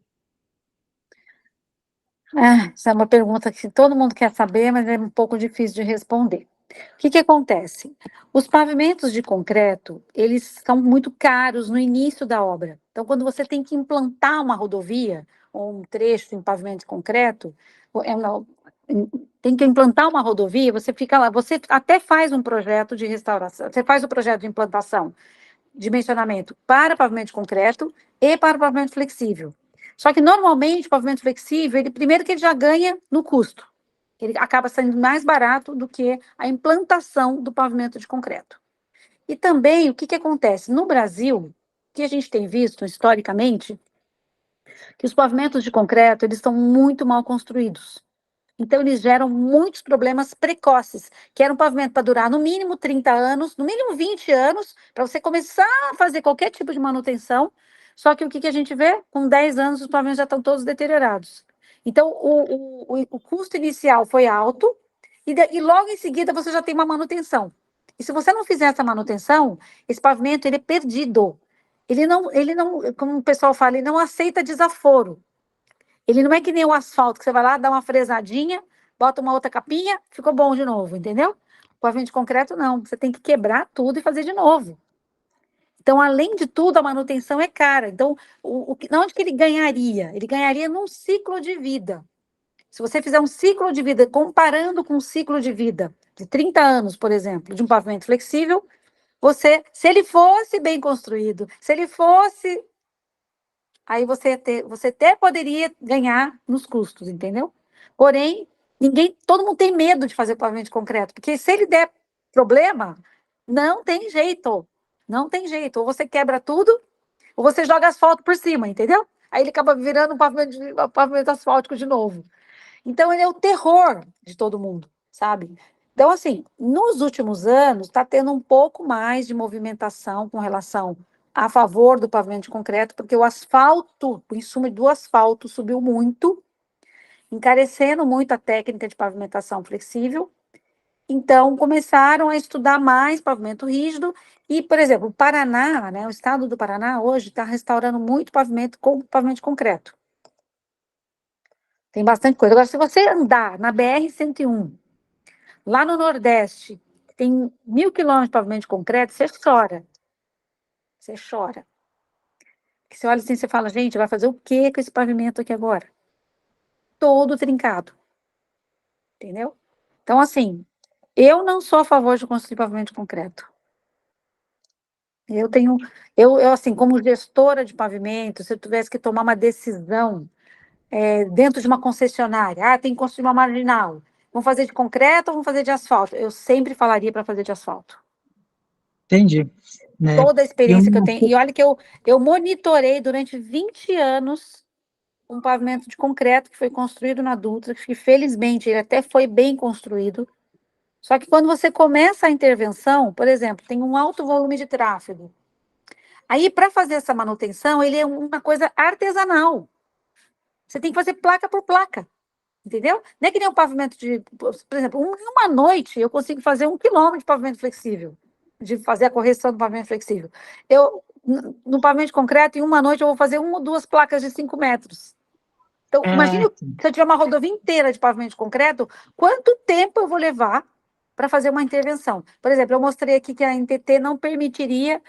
Essa é uma pergunta que todo mundo quer saber, mas é um pouco difícil de responder. O que acontece? Os pavimentos de concreto, eles são muito caros no início da obra. Então, quando você tem que implantar uma rodovia ou um trecho em pavimento de concreto, tem que implantar uma rodovia, você fica lá, você até faz um projeto de restauração, você faz o projeto de implantação, dimensionamento para pavimento de concreto e para pavimento flexível. Só que, normalmente, o pavimento flexível, primeiro que ele já ganha no custo. Ele acaba sendo mais barato do que a implantação do pavimento de concreto. E também, o que acontece? No Brasil, o que a gente tem visto, historicamente, que os pavimentos de concreto, eles estão muito mal construídos. Então, eles geram muitos problemas precoces, que era um pavimento para durar no mínimo 30 anos, no mínimo 20 anos, para você começar a fazer qualquer tipo de manutenção. Só que o que a gente vê? Com 10 anos, os pavimentos já estão todos deteriorados. Então, o custo inicial foi alto, e logo em seguida você já tem uma manutenção. E se você não fizer essa manutenção, esse pavimento ele é perdido. Ele não, como o pessoal fala, ele não aceita desaforo. Ele não é que nem o asfalto, que você vai lá, dá uma fresadinha, bota uma outra capinha, ficou bom de novo, entendeu? O pavimento de concreto, não. Você tem que quebrar tudo e fazer de novo. Então, além de tudo, a manutenção é cara. Então, onde que ele ganharia? Ele ganharia num ciclo de vida. Se você fizer um ciclo de vida, comparando com um ciclo de vida de 30 anos, por exemplo, de um pavimento flexível, se ele fosse bem construído, se ele fosse... Aí você até poderia ganhar nos custos, entendeu? Porém, todo mundo tem medo de fazer pavimento de concreto, porque se ele der problema, não tem jeito. Não tem jeito. Ou você quebra tudo, ou você joga asfalto por cima, entendeu? Aí ele acaba virando um pavimento asfáltico de novo. Então, ele é o terror de todo mundo, sabe? Então, assim, nos últimos anos, está tendo um pouco mais de movimentação com relação a favor do pavimento de concreto, porque o asfalto, o insumo do asfalto subiu muito, encarecendo muito a técnica de pavimentação flexível. Então, começaram a estudar mais pavimento rígido e, por exemplo, o Paraná, né, o estado do Paraná, hoje está restaurando muito pavimento com pavimento de concreto. Tem bastante coisa. Agora, se você andar na BR-101, lá no Nordeste, tem 1.000 quilômetros de pavimento de concreto, você chora. Você chora. Porque você olha assim, você fala, gente, vai fazer o quê com esse pavimento aqui agora? Todo trincado. Entendeu? Então, assim, eu não sou a favor de construir pavimento de concreto. Eu assim, como gestora de pavimento, se eu tivesse que tomar uma decisão dentro de uma concessionária, tem que construir uma marginal, vamos fazer de concreto ou vamos fazer de asfalto? Eu sempre falaria para fazer de asfalto. Entendi. Né? Toda a experiência que eu tenho. E olha que eu monitorei durante 20 anos um pavimento de concreto que foi construído na Dutra, que felizmente ele até foi bem construído. Só que quando você começa a intervenção, por exemplo, tem um alto volume de tráfego. Aí, para fazer essa manutenção, ele é uma coisa artesanal. Você tem que fazer placa por placa. Entendeu? Não é que nem um pavimento por exemplo, em uma noite eu consigo fazer 1 quilômetro de pavimento flexível, de fazer a correção do pavimento flexível. No pavimento de concreto, em uma noite eu vou fazer 1 ou 2 placas de 5 metros. Então, imagine se eu tiver uma rodovia inteira de pavimento de concreto, quanto tempo eu vou levar para fazer uma intervenção? Por exemplo, eu mostrei aqui que a NTT não permitiria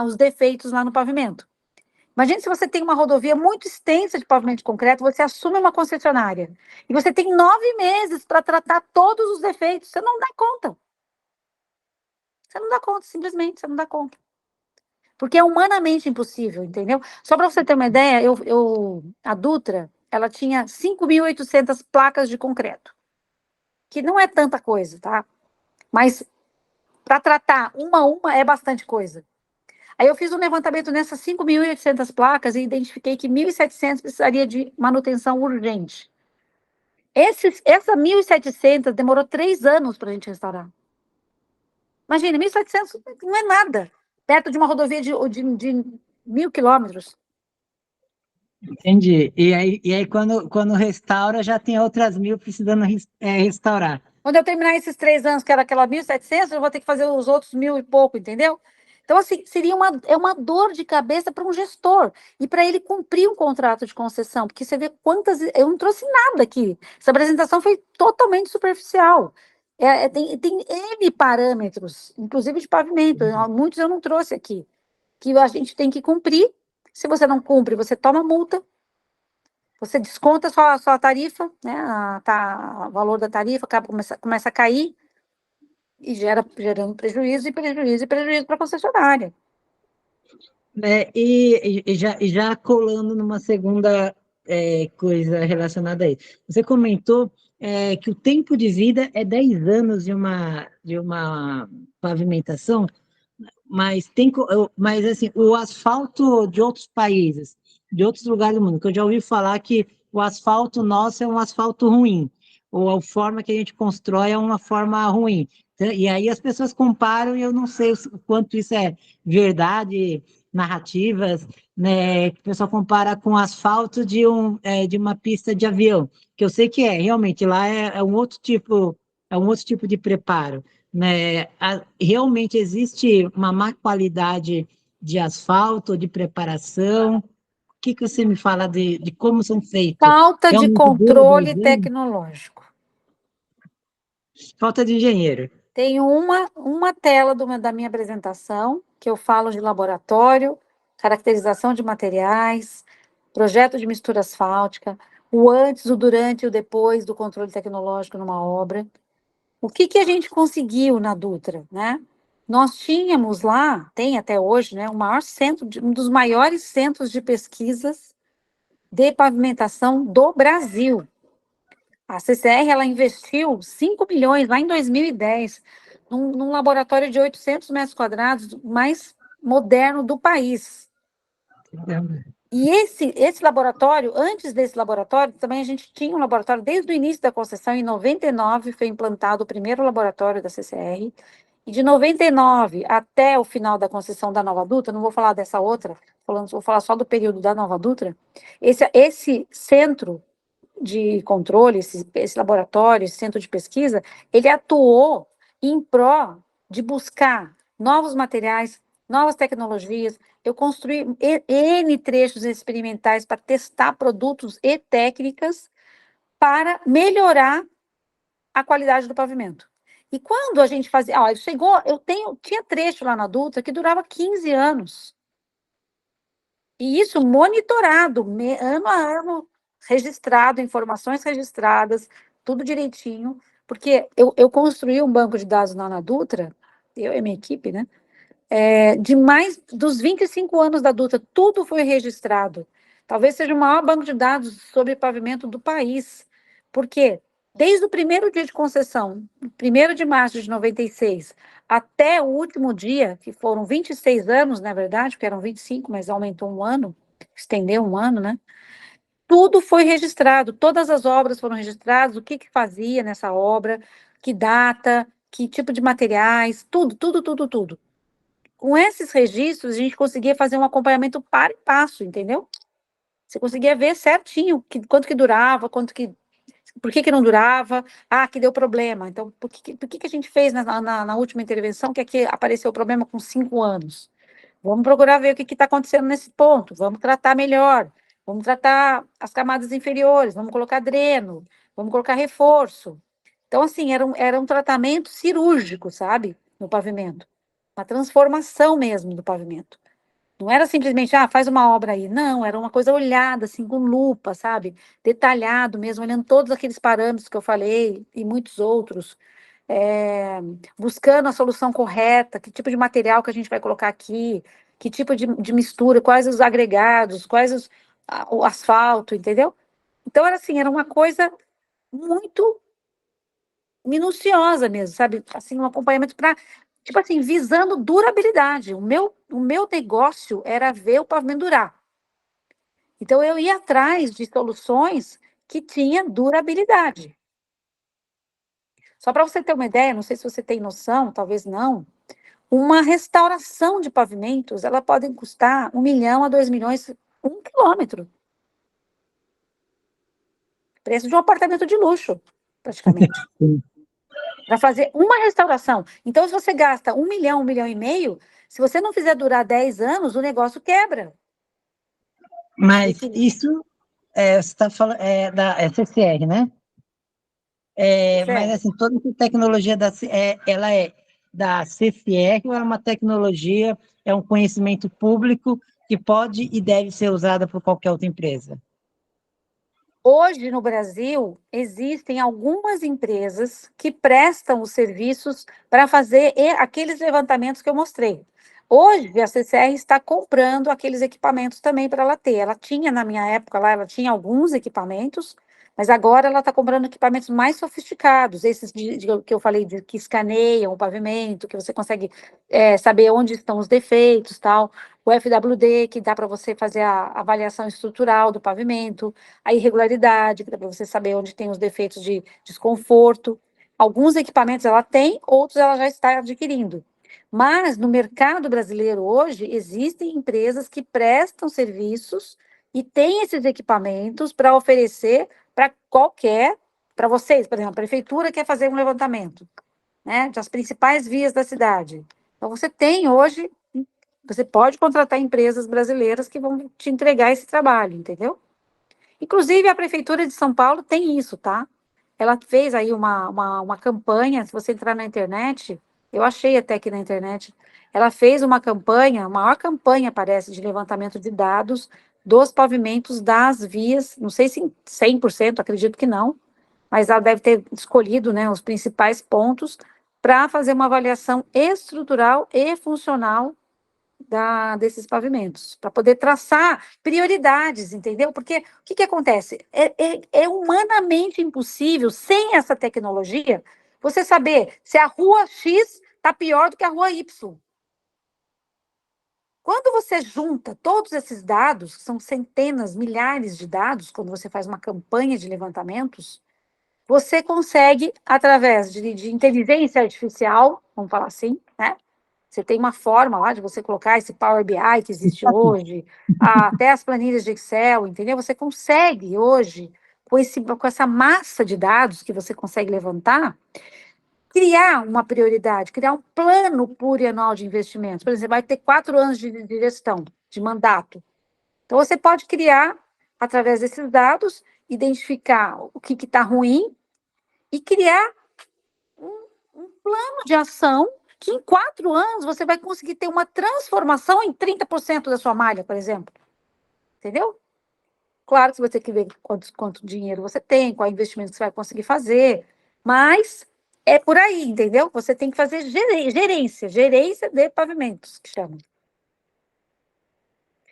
os defeitos lá no pavimento. Imagine se você tem uma rodovia muito extensa de pavimento de concreto, você assume uma concessionária e você tem 9 meses para tratar todos os defeitos. Você não dá conta. Você não dá conta, simplesmente, você não dá conta. Porque é humanamente impossível, entendeu? Só para você ter uma ideia, a Dutra, ela tinha 5.800 placas de concreto, que não é tanta coisa, tá? Mas para tratar uma a uma é bastante coisa. Aí eu fiz um levantamento nessas 5.800 placas e identifiquei que 1.700 precisaria de manutenção urgente. Essa 1.700 demorou 3 anos para a gente restaurar. Imagina, 1.700 não é nada, perto de uma rodovia de 1.000 quilômetros. Entendi. E aí quando restaura, já tem outras 1.000 precisando restaurar. Quando eu terminar esses 3 anos, que era aquela 1.700, eu vou ter que fazer os outros 1.000 e pouco, entendeu? Então, assim, seria uma dor de cabeça para um gestor e para ele cumprir um contrato de concessão, porque você vê quantas. Eu não trouxe nada aqui. Essa apresentação foi totalmente superficial. Tem N parâmetros, inclusive de pavimento, muitos eu não trouxe aqui, que a gente tem que cumprir. Se você não cumpre, você toma multa, você desconta a sua tarifa, né? O valor da tarifa começa a cair e gerando prejuízo para a concessionária. E já colando numa segunda coisa relacionada a isso. Você comentou que o tempo de vida é 10 anos de uma pavimentação, mas assim, o asfalto de outros países, de outros lugares do mundo, que eu já ouvi falar que o asfalto nosso é um asfalto ruim, ou a forma que a gente constrói é uma forma ruim. E aí as pessoas comparam e eu não sei o quanto isso é verdade, narrativas, né, que o pessoal compara com asfalto de uma pista de avião, que eu sei que realmente lá é um outro tipo de preparo, né? Realmente existe uma má qualidade de asfalto, de preparação. O que você me fala de como são feitos? Falta de Realmente dura 10 controle anos? tecnológico. Falta de engenheiro. Tem uma tela da minha apresentação, que eu falo de laboratório, caracterização de materiais, projeto de mistura asfáltica, o antes, o durante e o depois do controle tecnológico numa obra. O que a gente conseguiu na Dutra, né? Nós tínhamos lá, tem até hoje, né, um dos maiores centros de pesquisas de pavimentação do Brasil. A CCR, ela investiu 5 milhões lá em 2010 num laboratório de 800 metros quadrados, mais moderno do país. E esse laboratório, antes desse laboratório, também a gente tinha um laboratório, desde o início da concessão, em 99 foi implantado o primeiro laboratório da CCR, e de 99 até o final da concessão da Nova Dutra, não vou falar dessa outra, vou falar só do período da Nova Dutra, esse centro de controle, esse laboratório, esse centro de pesquisa, ele atuou em pró de buscar novos materiais, novas tecnologias. Eu construí N trechos experimentais para testar produtos e técnicas para melhorar a qualidade do pavimento. E quando a gente fazia... tinha trecho lá na Dutra que durava 15 anos. E isso monitorado, ano a ano, registrado, informações registradas, tudo direitinho, porque eu construí um banco de dados lá na Dutra, eu e minha equipe, né? De mais dos 25 anos da Dutra, tudo foi registrado. Talvez seja o maior banco de dados sobre pavimento do país, porque desde o primeiro dia de concessão, 1º de março de 96, até o último dia, que foram 26 anos, na verdade, porque eram 25, mas aumentou um ano, estendeu um ano, né? Tudo foi registrado, todas as obras foram registradas, o que fazia nessa obra, que data, que tipo de materiais, tudo. Com esses registros, a gente conseguia fazer um acompanhamento par e passo, entendeu? Você conseguia ver certinho quanto que durava, por que não durava, que deu problema. Então, por que a gente fez na última intervenção que aqui apareceu o problema com 5 anos? Vamos procurar ver o que está acontecendo nesse ponto, vamos tratar melhor, vamos tratar as camadas inferiores, vamos colocar dreno, vamos colocar reforço. Então, assim, era um tratamento cirúrgico, sabe, no pavimento. Uma transformação mesmo do pavimento. Não era simplesmente, faz uma obra aí. Não, era uma coisa olhada, assim, com lupa, sabe? Detalhado mesmo, olhando todos aqueles parâmetros que eu falei e muitos outros. Buscando a solução correta, que tipo de material que a gente vai colocar aqui, que tipo de mistura, quais os agregados, o asfalto, entendeu? Então, era uma coisa muito minuciosa mesmo, sabe? Assim, um acompanhamento para, tipo assim, visando durabilidade. O meu o meu negócio era ver o pavimento durar. Então, eu ia atrás de soluções que tinham durabilidade. Só para você ter uma ideia, não sei se você tem noção, talvez não, uma restauração de pavimentos, ela pode custar 1 milhão a 2 milhões, 1 quilômetro. Preço de um apartamento de luxo, praticamente. Para fazer uma restauração. Então, se você gasta 1 milhão, 1 milhão e meio, se você não fizer durar 10 anos, o negócio quebra. Mas isso, você está falando, da CCR, né? Mas, assim, toda essa tecnologia, ela é da CCR ou é uma tecnologia, é um conhecimento público que pode e deve ser usada por qualquer outra empresa? Hoje, no Brasil, existem algumas empresas que prestam os serviços para fazer aqueles levantamentos que eu mostrei. Hoje, a CCR está comprando aqueles equipamentos também para ela ter. Ela tinha, na minha época, lá, ela tinha alguns equipamentos, mas agora ela está comprando equipamentos mais sofisticados, esses que eu falei, que escaneiam o pavimento, que você consegue saber onde estão os defeitos, tal. O FWD, que dá para você fazer a avaliação estrutural do pavimento, a irregularidade, que dá para você saber onde tem os defeitos de desconforto. Alguns equipamentos ela tem, outros ela já está adquirindo. Mas no mercado brasileiro hoje, existem empresas que prestam serviços e têm esses equipamentos para oferecer para vocês, por exemplo, a prefeitura quer fazer um levantamento, né, das principais vias da cidade. Então, você tem hoje, você pode contratar empresas brasileiras que vão te entregar esse trabalho, entendeu? Inclusive, a Prefeitura de São Paulo tem isso, tá? Ela fez aí uma campanha, se você entrar na internet, eu achei até aqui na internet, ela fez uma campanha, a maior campanha, parece, de levantamento de dados dos pavimentos das vias, não sei se 100%, acredito que não, mas ela deve ter escolhido, né, os principais pontos para fazer uma avaliação estrutural e funcional desses pavimentos, para poder traçar prioridades, entendeu? Porque o que acontece? É humanamente impossível, sem essa tecnologia, você saber se a rua X está pior do que a rua Y. Quando você junta todos esses dados, que são centenas, milhares de dados, quando você faz uma campanha de levantamentos, você consegue, através de inteligência artificial, vamos falar assim, né? Você tem uma forma lá de você colocar esse Power BI que existe hoje, até as planilhas de Excel, entendeu? Você consegue hoje, com essa massa de dados que você consegue levantar, criar uma prioridade, criar um plano plurianual de investimentos. Por exemplo, vai ter 4 anos de gestão, de mandato. Então, você pode criar, através desses dados, identificar o que está ruim e criar um plano de ação que em 4 anos você vai conseguir ter uma transformação em 30% da sua malha, por exemplo. Entendeu? Claro que você vai ter que ver quanto dinheiro você tem, qual investimento você vai conseguir fazer, mas é por aí, entendeu? Você tem que fazer gerência de pavimentos, que chama.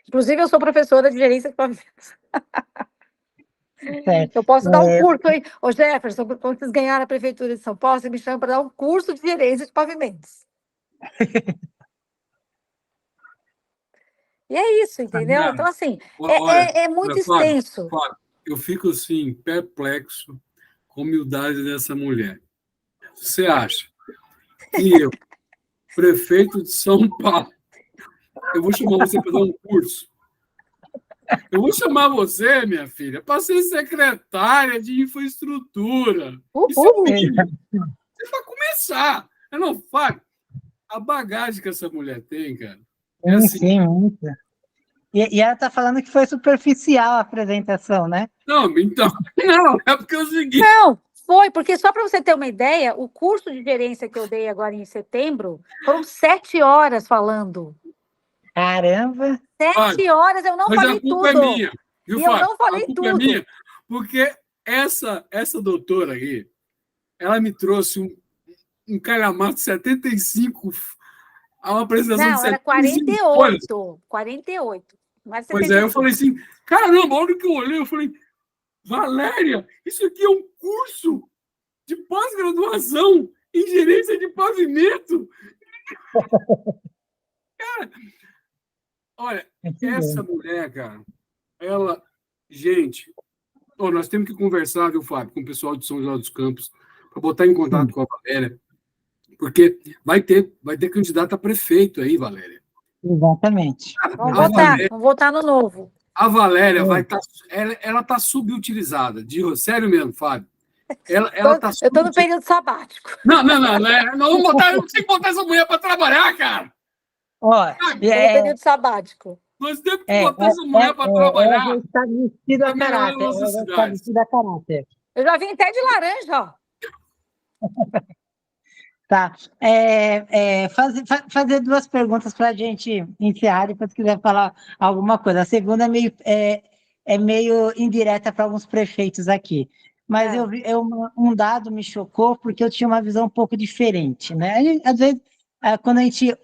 Inclusive, eu sou professora de gerência de pavimentos. Certo. Eu posso dar um curso, hein? Ô, Jefferson, quando vocês ganharem a Prefeitura de São Paulo, você me chama para dar um curso de gerência de pavimentos. E é isso, entendeu? Então, assim, é muito extenso. Fábio, eu fico, assim, perplexo com a humildade dessa mulher. Você acha que eu, prefeito de São Paulo, eu vou chamar você para dar um curso? Eu vou chamar você, minha filha, para ser secretária de infraestrutura. Isso é o mínimo. Você vai começar. Eu não falo. A bagagem que essa mulher tem, cara. É assim. Sim, muito. E ela está falando que foi superficial a apresentação, né? Não, então. Não, é porque é o seguinte. Não, foi, porque só para você ter uma ideia, o curso de gerência que eu dei agora em setembro foram 7 horas falando. Caramba! 7 horas, eu não falei tudo. Mas a culpa é minha, viu, e Fábio? Eu não falei a culpa tudo. É minha, porque essa doutora aí, ela me trouxe um calhamaço de 75, a uma apresentação não, de 75 era 48. 48. Mas pois é, eu falei assim, caramba, a hora que eu olhei, eu falei, Valéria, isso aqui é um curso de pós-graduação em gerência de pavimento. Cara, Olha, Muito essa bom. mulher, cara, ela, gente, nós temos que conversar, viu, Fábio, com o pessoal de São José dos Campos, para botar em contato Sim, com a Valéria, porque vai ter candidato a prefeito aí, Valéria. exatamente. A Valéria, Vamos votar no novo. a Valéria vai É, estar, ela está subutilizada, sério mesmo, Fábio. Ela está Eu estou no subutilizada. período sabático. Não, não, não, não vamos botar, não tem que botar essa mulher para trabalhar, cara. ó, Estou no período sabático. Nós temos que botar essa mulher para ela já trabalhar está vestida a para melhorar a caráter, nossa ela já está cidade. vestida a caráter. Eu já vim até de laranja, ó. Tá. Fazer duas perguntas para a gente encerrar, depois se quiser falar alguma coisa. A segunda é meio indireta para alguns prefeitos aqui. Mas É. um dado me chocou, porque eu tinha uma visão um pouco diferente, né? Às vezes, quando a gente.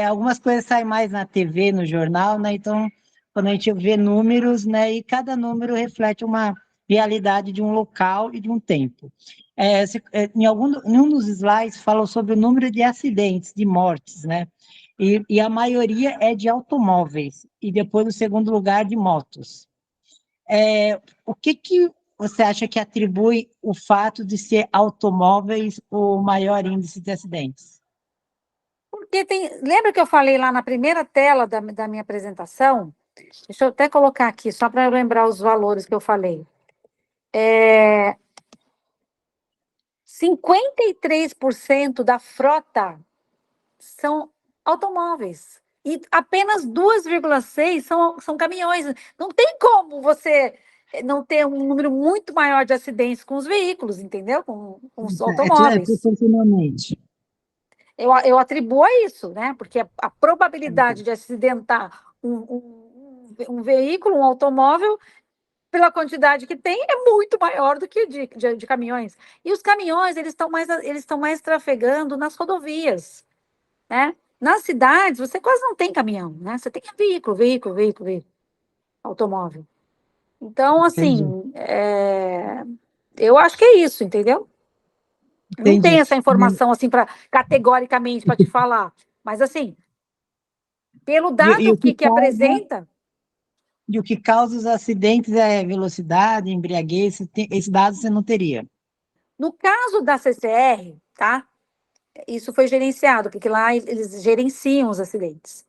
Algumas coisas saem mais na TV, no jornal, né? Então, quando a gente vê números, né? E cada número reflete uma realidade de um local e de um tempo. Em um dos slides falou sobre o número de acidentes, de mortes, né? E a maioria é de automóveis, e depois, no segundo lugar, de motos. O que você acha que atribui o fato de ser automóveis o maior índice de acidentes? Porque lembra que eu falei lá na primeira tela da minha apresentação? Deixa eu até colocar aqui, só para eu lembrar os valores que eu falei. 53% da frota são automóveis. E apenas 2,6% são caminhões. Não tem como você não ter um número muito maior de acidentes com os veículos, entendeu? Com os automóveis. Proporcionalmente. Eu atribuo a isso, né? Porque a probabilidade de acidentar um veículo, um automóvel, pela quantidade que tem, é muito maior do que de caminhões. E os caminhões, eles estão mais trafegando nas rodovias, né? Nas cidades, você quase não tem caminhão, né? Você tem veículo, automóvel. Então, Entendi. assim, eu acho que é isso, entendeu? Não tem Entendi. essa informação, assim, categoricamente para te falar. Mas, assim, pelo E dado o que que apresenta, E o que causa os acidentes é velocidade, embriaguez, esse dado você não teria. no caso da CCR, tá? Isso foi gerenciado, porque lá eles gerenciam os acidentes.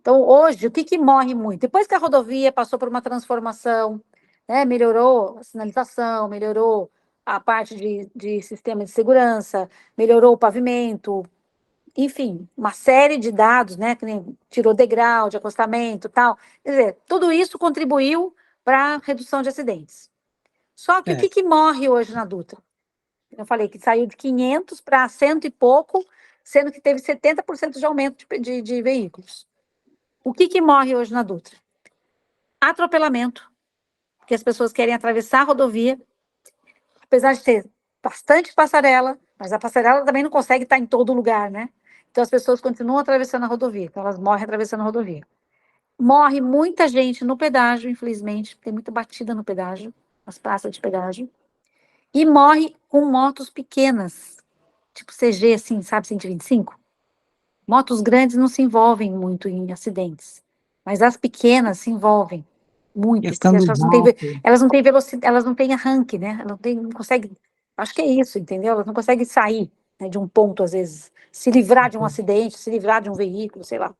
Então, hoje, o que morre muito? Depois que a rodovia passou por uma transformação, né, melhorou a sinalização, melhorou a parte de sistema de segurança, melhorou o pavimento, enfim, uma série de dados, né, que nem tirou degrau de acostamento, tal. Quer dizer, tudo isso contribuiu para a redução de acidentes. Só que o É. que morre hoje na Dutra? Eu falei que saiu de 500 para 100 e pouco, sendo que teve 70% de aumento de veículos. O que morre hoje na Dutra? Atropelamento, porque as pessoas querem atravessar a rodovia, apesar de ter bastante passarela, mas a passarela também não consegue estar em todo lugar, né? Então as pessoas continuam atravessando a rodovia, então elas morrem atravessando a rodovia. Morre muita gente no pedágio, infelizmente, tem muita batida no pedágio, nas praças de pedágio, e morre com motos pequenas, tipo CG, assim, sabe, 125? Motos grandes não se envolvem muito em acidentes, mas as pequenas se envolvem muito, Questão porque do vácuo. elas não têm velocidade, elas não têm arranque, né? Não conseguem, acho que é isso, entendeu? Elas não conseguem sair, né, de um ponto, às vezes, se livrar de um acidente, se livrar de um veículo, sei lá.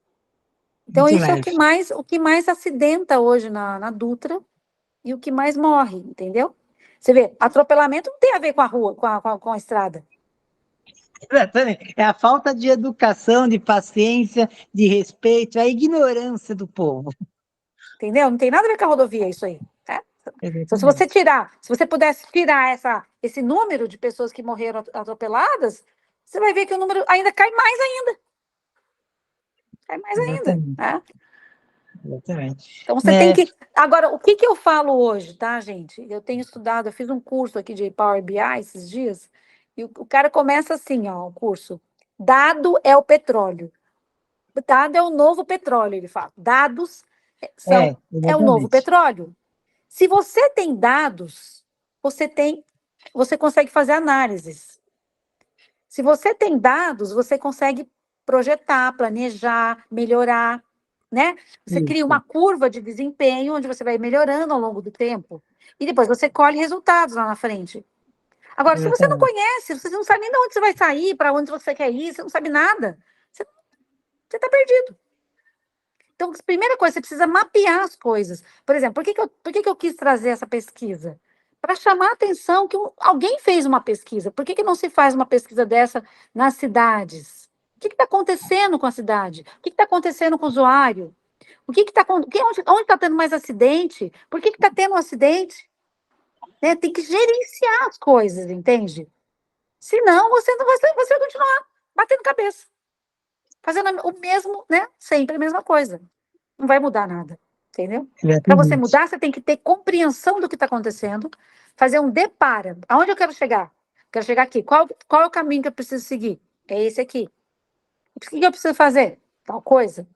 Então, Muito isso é leve. o que mais acidenta hoje na Dutra e o que mais morre, entendeu? Você vê, atropelamento não tem a ver com a rua, com a estrada. Exatamente. É a falta de educação, de paciência, de respeito, a ignorância do povo. Entendeu? Não tem nada a ver com a rodovia isso aí. Né? Então, Exatamente. se você pudesse tirar esse número de pessoas que morreram atropeladas, você vai ver que o número ainda cai mais ainda. Cai mais ainda. Exatamente. Né? Exatamente. Então, você tem que... Agora, o que eu falo hoje, tá, gente? Eu tenho estudado, eu fiz um curso aqui de Power BI esses dias, e o cara começa assim, ó, o curso. Dado é o petróleo. Dado é o novo petróleo, ele fala. Dados é o novo Exatamente. petróleo. Se você tem dados, você consegue fazer análises. Se você tem dados, você consegue projetar, planejar, melhorar. né? Você cria uma curva de desempenho onde você vai melhorando ao longo do tempo e depois você colhe resultados lá na frente. Agora, se você não conhece, você não sabe nem de onde você vai sair, para onde você quer ir, você não sabe nada, você está perdido. Então, a primeira coisa, você precisa mapear as coisas. Por exemplo, por que eu quis trazer essa pesquisa? Para chamar a atenção que alguém fez uma pesquisa. Por que não se faz uma pesquisa dessa nas cidades? O que está acontecendo com a cidade? O que está acontecendo com o usuário? Onde está tendo mais acidente? Por que está tendo um acidente? Né? Tem que gerenciar as coisas, entende? Senão, você vai continuar batendo cabeça. Fazendo o mesmo, né? Sempre a mesma coisa. Não vai mudar nada, entendeu? Para você mudar, você tem que ter compreensão do que está acontecendo, fazer um depara. Aonde eu quero chegar? Quero chegar aqui. Qual é o caminho que eu preciso seguir? É esse aqui. O que eu preciso fazer? Tal coisa.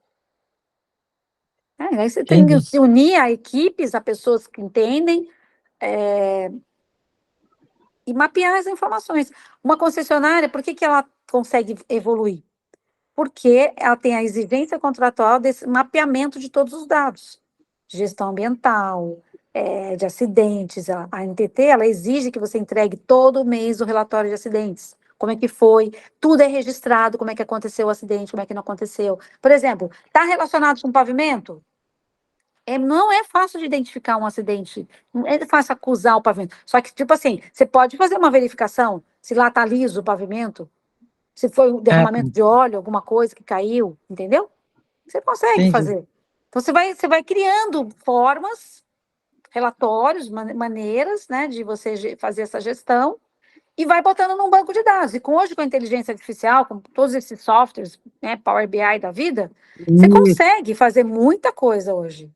Aí você tem que se unir a equipes, a pessoas que entendem, e mapear as informações. Uma concessionária, por que ela consegue evoluir? Porque ela tem a exigência contratual desse mapeamento de todos os dados, de gestão ambiental, de acidentes. A ANTT, ela exige que você entregue todo mês o relatório de acidentes. Como é que foi, tudo é registrado, como é que aconteceu o acidente, como é que não aconteceu. Por exemplo, está relacionado com pavimento? Não é fácil de identificar um acidente, não é fácil acusar o pavimento. Só que, tipo assim, você pode fazer uma verificação, se lá está liso o pavimento, se foi um derramamento de óleo, alguma coisa que caiu, entendeu? Você consegue fazer. Então, você vai criando formas, relatórios, maneiras, né, de você fazer essa gestão e vai botando num banco de dados. E hoje, com a inteligência artificial, com todos esses softwares, né, Power BI da vida, você consegue fazer muita coisa hoje.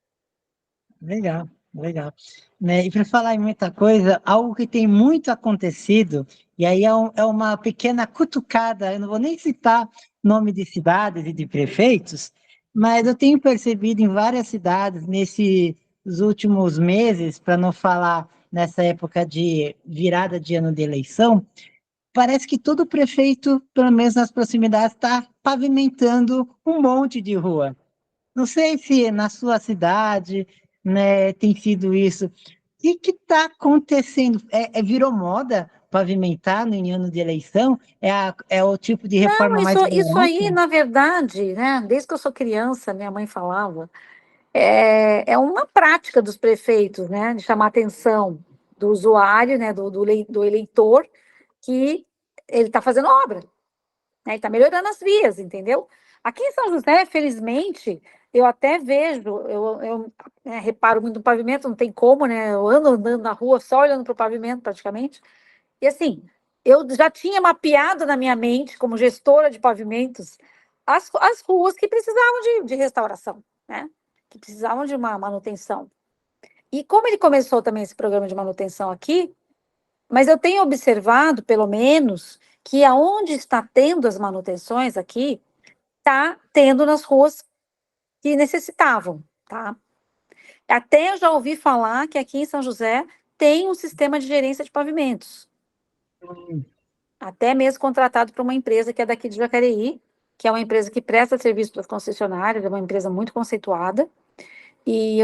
Legal, legal. Né? E para falar em muita coisa, algo que tem muito acontecido, e aí é uma pequena cutucada, eu não vou nem citar nome de cidades e de prefeitos, mas eu tenho percebido em várias cidades, nesses últimos meses, para não falar nessa época de virada de ano de eleição, parece que todo prefeito, pelo menos nas proximidades, está pavimentando um monte de rua. Não sei se na sua cidade, né, tem sido isso. O que está acontecendo? Virou moda pavimentar no ano de eleição? É o tipo de reforma mais Isso aí, barata? na verdade, né, desde que eu sou criança, minha mãe falava, é uma prática dos prefeitos, né, de chamar a atenção do usuário, né, do eleitor, que ele está fazendo obra, né, ele está melhorando as vias, entendeu? Aqui em São José, felizmente, eu até vejo, eu reparo muito no pavimento, não tem como, né? Eu ando andando na rua só olhando para o pavimento, praticamente. E assim, eu já tinha mapeado na minha mente, como gestora de pavimentos, as ruas que precisavam de restauração, né? Que precisavam de uma manutenção. E como ele começou também esse programa de manutenção aqui, mas eu tenho observado, pelo menos, que aonde está tendo as manutenções aqui, está tendo nas ruas que necessitavam, tá? Até eu já ouvi falar que aqui em São José tem um sistema de gerência de pavimentos. Até mesmo contratado por uma empresa que é daqui de Jacareí, que é uma empresa que presta serviço para as concessionárias, é uma empresa muito conceituada. E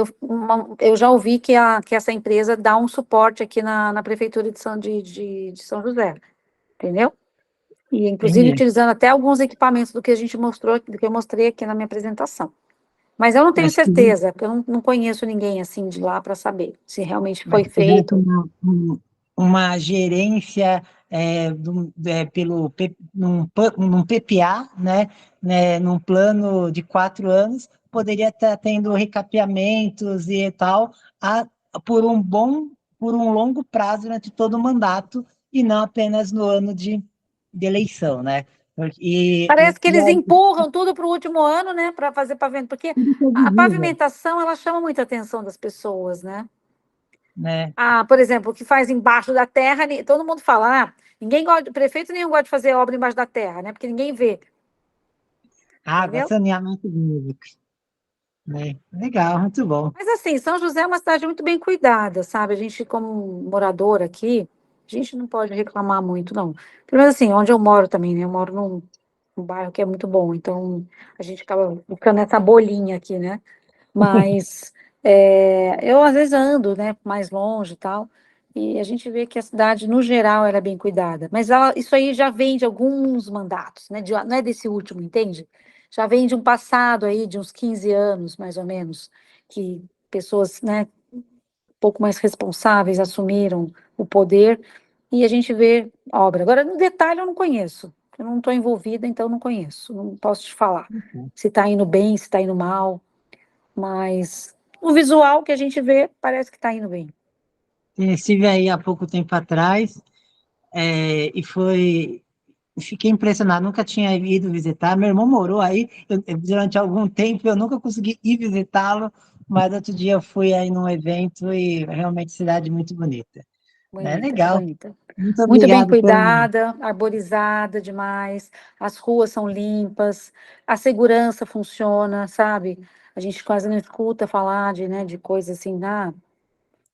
eu já ouvi que essa empresa dá um suporte aqui na prefeitura de São José, entendeu? E, inclusive, utilizando até alguns equipamentos do que a gente mostrou, do que eu mostrei aqui na minha apresentação. Mas eu não tenho certeza, porque eu não conheço ninguém assim de lá para saber se realmente foi feito. Uma gerência num PPA, né, num plano de 4 anos, poderia estar tendo recapeamentos e tal, por um longo prazo durante todo o mandato, e não apenas no ano de eleição, né? Parece que eles empurram tudo para o último ano, né, para fazer pavimento, porque a pavimentação, ela chama muita atenção das pessoas, né? Por exemplo, o que faz embaixo da terra, todo mundo fala, prefeito nenhum gosta de fazer obra embaixo da terra, né? Porque ninguém vê. Água, saneamento básico. Legal, muito bom. Mas assim, São José é uma cidade muito bem cuidada, sabe? A gente, como morador aqui, a gente não pode reclamar muito, não. Pelo menos assim, onde eu moro também, né? Eu moro um bairro que é muito bom, então a gente acaba ficando nessa bolinha aqui, né? Mas eu às vezes ando, né, mais longe e tal, e a gente vê que a cidade, no geral, ela é bem cuidada. Mas isso aí já vem de alguns mandatos, né? Não é desse último, entende? Já vem de um passado aí, de uns 15 anos, mais ou menos, que pessoas, né, um pouco mais responsáveis assumiram o poder, e a gente vê obra. Agora, no detalhe, eu não conheço. Eu não estou envolvida, então eu não conheço. Não posso te falar se está indo bem, se está indo mal, mas o visual que a gente vê parece que está indo bem. Estive aí há pouco tempo atrás, e fiquei impressionado, nunca tinha ido visitar. Meu irmão morou aí durante algum tempo, eu nunca consegui ir visitá-lo, mas outro dia eu fui aí num evento e realmente cidade muito bonita. É Bonita, legal. bonita. Muito Muito bem obrigado pelo. cuidada, arborizada demais, as ruas são limpas, a segurança funciona, sabe? A gente quase não escuta falar de, né, de coisas assim,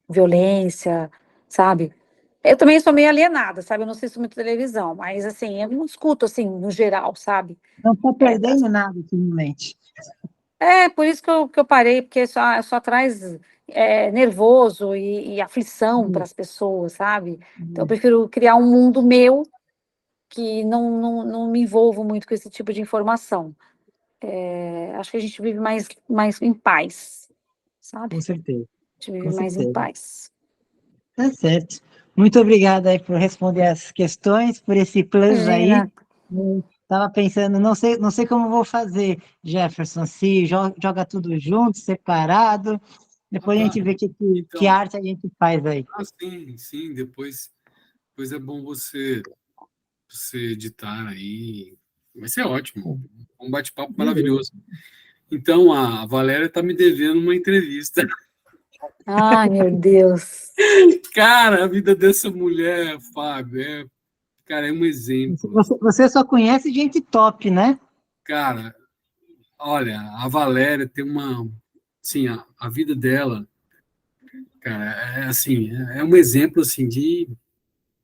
violência, sabe? Eu também sou meio alienada, sabe? Eu não assisto muito televisão, mas assim, eu não escuto assim, no geral, sabe? Não estou É, perdendo nada, ultimamente. por isso que eu parei, porque só traz nervoso e aflição para as pessoas, sabe? Então, eu prefiro criar um mundo meu que não me envolvo muito com esse tipo de informação. Acho que a gente vive mais em paz, sabe? Com certeza, A gente vive com mais em certeza. paz. Tá certo. Muito obrigada aí por responder as questões, por esse plus aí. Imagina. Estava pensando, não sei como vou fazer, Jefferson, se joga tudo junto, separado, Ah, depois a tá. gente vê que Então, arte a gente faz aí. sim, sim, depois é bom você editar aí. Vai ser ótimo. Um bate-papo Beleza. maravilhoso. Então, a Valéria está me devendo uma entrevista. Ai, meu Deus. Cara, a vida dessa mulher, Fábio, cara, é um exemplo. Você só conhece gente top, né? Cara, olha, a Valéria tem assim, a vida dela, cara, assim, é um exemplo assim de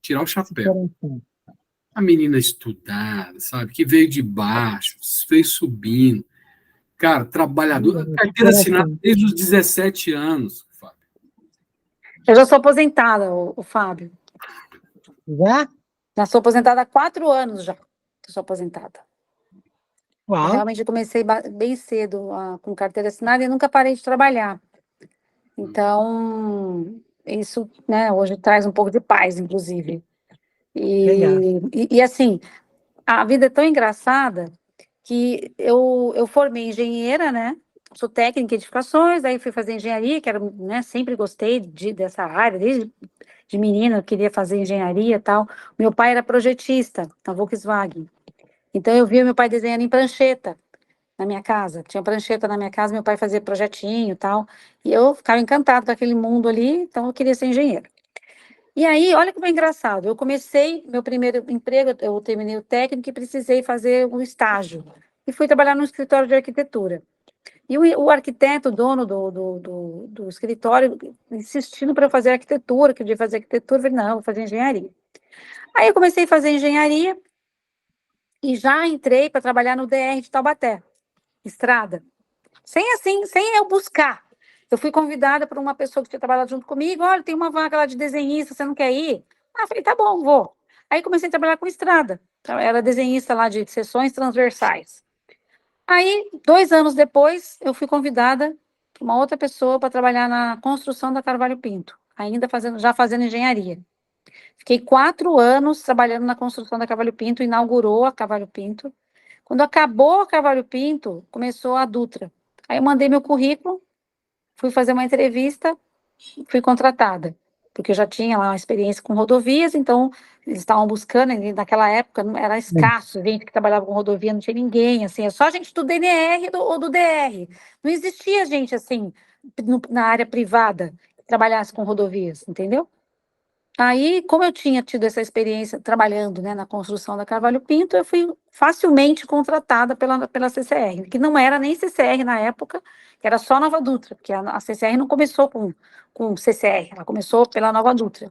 tirar o chapéu. Diferente. A menina estudada, sabe, que veio de baixo, veio subindo. Cara, trabalhador, carteira assinada Coração. desde os 17 anos, Fábio. Eu já sou aposentada, o Fábio. Já? Já sou aposentada há 4 anos já. Eu sou aposentada. Eu Uau. realmente comecei bem cedo com carteira assinada e nunca parei de trabalhar. Então, isso, né, hoje traz um pouco de paz, inclusive. Legal. E assim, a vida é tão engraçada que eu formei engenheira, né? Sou técnica em edificações, aí fui fazer engenharia, que era, né, sempre gostei dessa área, desde de menina, eu queria fazer engenharia e tal. Meu pai era projetista na Volkswagen. Então eu via meu pai desenhando em prancheta na minha casa. Tinha prancheta na minha casa, meu pai fazia projetinho e tal. E eu ficava encantada com aquele mundo ali, então eu queria ser engenheira. E aí, olha como é engraçado. Eu comecei meu primeiro emprego, eu terminei o técnico e precisei fazer um estágio. E fui trabalhar no escritório de arquitetura. E o arquiteto, dono do escritório, insistindo para eu fazer arquitetura, que eu devia fazer arquitetura, eu falei, não, vou fazer engenharia. Aí eu comecei a fazer engenharia e já entrei para trabalhar no DR de Taubaté, estrada. Sem eu buscar. Eu fui convidada por uma pessoa que tinha trabalhado junto comigo, olha, tem uma vaga lá de desenhista, você não quer ir? Ah, eu falei, tá bom, vou. Aí comecei a trabalhar com estrada. Eu era desenhista lá de seções transversais. Aí, 2 anos depois, eu fui convidada por uma outra pessoa para trabalhar na construção da Carvalho Pinto, ainda já fazendo engenharia. Fiquei 4 anos trabalhando na construção da Carvalho Pinto, inaugurou a Carvalho Pinto. Quando acabou a Carvalho Pinto, começou a Dutra. Aí eu mandei meu currículo, fui fazer uma entrevista, fui contratada, porque eu já tinha lá uma experiência com rodovias, então eles estavam buscando, e naquela época era escasso, gente que trabalhava com rodovia, não tinha ninguém, assim, é só gente do DNR ou do DR. Não existia gente assim na área privada que trabalhasse com rodovias, entendeu? Aí, como eu tinha tido essa experiência trabalhando, né, na construção da Carvalho Pinto, eu fui facilmente contratada pela CCR, que não era nem CCR na época, que era só Nova Dutra, porque a CCR não começou com CCR, ela começou pela Nova Dutra,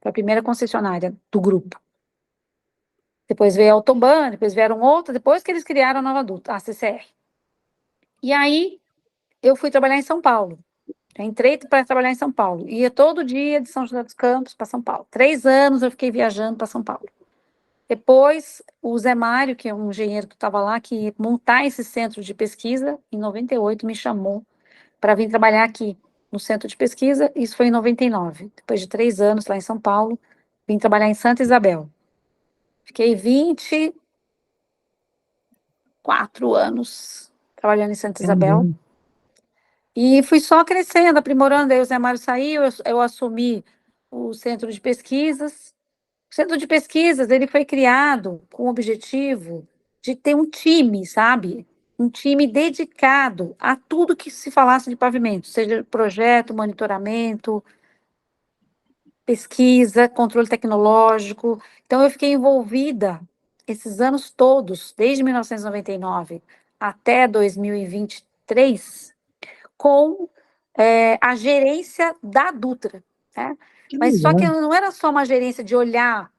foi a primeira concessionária do grupo. Depois veio a Autoban, depois vieram outras, depois que eles criaram a Nova Dutra, a CCR. E aí, eu fui trabalhar em São Paulo. Eu entrei para trabalhar em São Paulo. Ia todo dia de São José dos Campos para São Paulo. 3 anos eu fiquei viajando para São Paulo. Depois, o Zé Mário, que é um engenheiro que estava lá, que ia montar esse centro de pesquisa, em 98, me chamou para vir trabalhar aqui no centro de pesquisa. Isso foi em 99. Depois de 3 anos lá em São Paulo, vim trabalhar em Santa Isabel. Fiquei 24 anos trabalhando em Santa Isabel. E fui só crescendo, aprimorando. Aí o Zé Mário saiu, eu assumi o centro de pesquisas. O centro de pesquisas, ele foi criado com o objetivo de ter um time, sabe? Um time dedicado a tudo que se falasse de pavimento, seja projeto, monitoramento, pesquisa, controle tecnológico. Então, eu fiquei envolvida esses anos todos, desde 1999 até 2023, com a gerência da Dutra, né? Mas só que não era só uma gerência de olhar.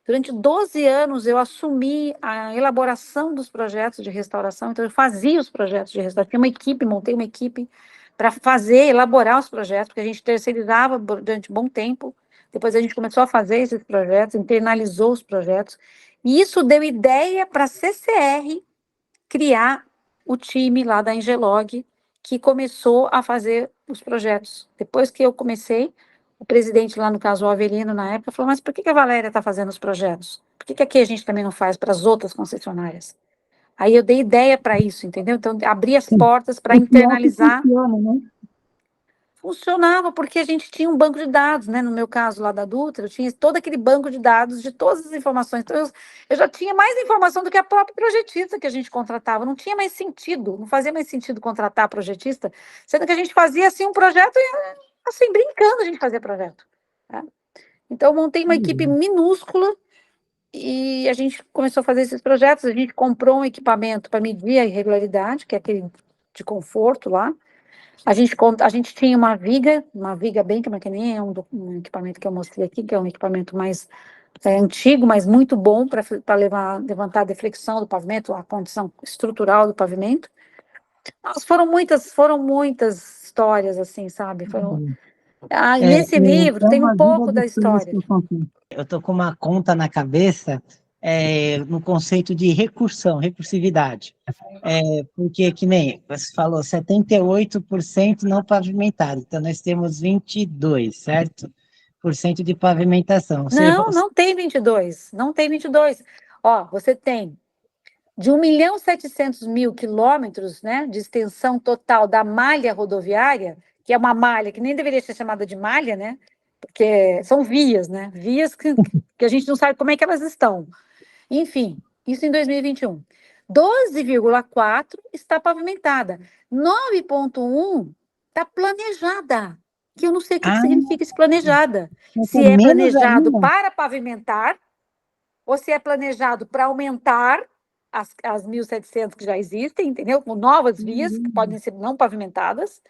Durante 12 anos, eu assumi a elaboração dos projetos de restauração, então eu fazia os projetos de restauração, tinha uma equipe, montei uma equipe para elaborar os projetos, porque a gente terceirizava durante um bom tempo, depois a gente começou a fazer esses projetos, internalizou os projetos, e isso deu ideia para a CCR criar o time lá da Engelog, que começou a fazer os projetos. Depois que eu comecei, o presidente lá, no caso, o Avelino, na época, falou, mas por que a Valéria está fazendo os projetos? Por que aqui a gente também não faz para as outras concessionárias? Aí eu dei ideia para isso, entendeu? Então, abri as portas para internalizar. Funciona, né? Funcionava, porque a gente tinha um banco de dados, né? No meu caso, lá da Dutra, eu tinha todo aquele banco de dados de todas as informações. Então, eu já tinha mais informação do que a própria projetista que a gente contratava. Não tinha mais sentido, não fazia mais sentido contratar a projetista, sendo que a gente fazia, assim, um projeto e, assim, brincando a gente fazia projeto, né? Então, eu montei uma equipe minúscula e a gente começou a fazer esses projetos. A gente comprou um equipamento para medir a irregularidade, que é aquele de conforto lá. A gente tinha uma viga bem, que nem é um equipamento que eu mostrei aqui, que é um equipamento mais antigo, mas muito bom para levantar a deflexão do pavimento, a condição estrutural do pavimento. Mas foram muitas histórias, assim, sabe? Nesse livro tem um pouco da história. Eu estou com uma conta na cabeça no conceito de recursividade. Porque, que nem você falou, 78% não pavimentado, então nós temos 22%, certo? Por cento de pavimentação. Não tem 22, não tem 22. Ó, você tem de 1.700.000 quilômetros, né, de extensão total da malha rodoviária, que é uma malha que nem deveria ser chamada de malha, né? Porque são vias, né? Vias que a gente não sabe como é que elas estão. Enfim, isso em 2021. 12,4 está pavimentada. 9,1 está planejada. Que eu não sei o que significa esse planejada. Se é planejado para pavimentar, ou se é planejado para aumentar as 1.700 que já existem, entendeu? Com novas vias, que podem ser não pavimentadas.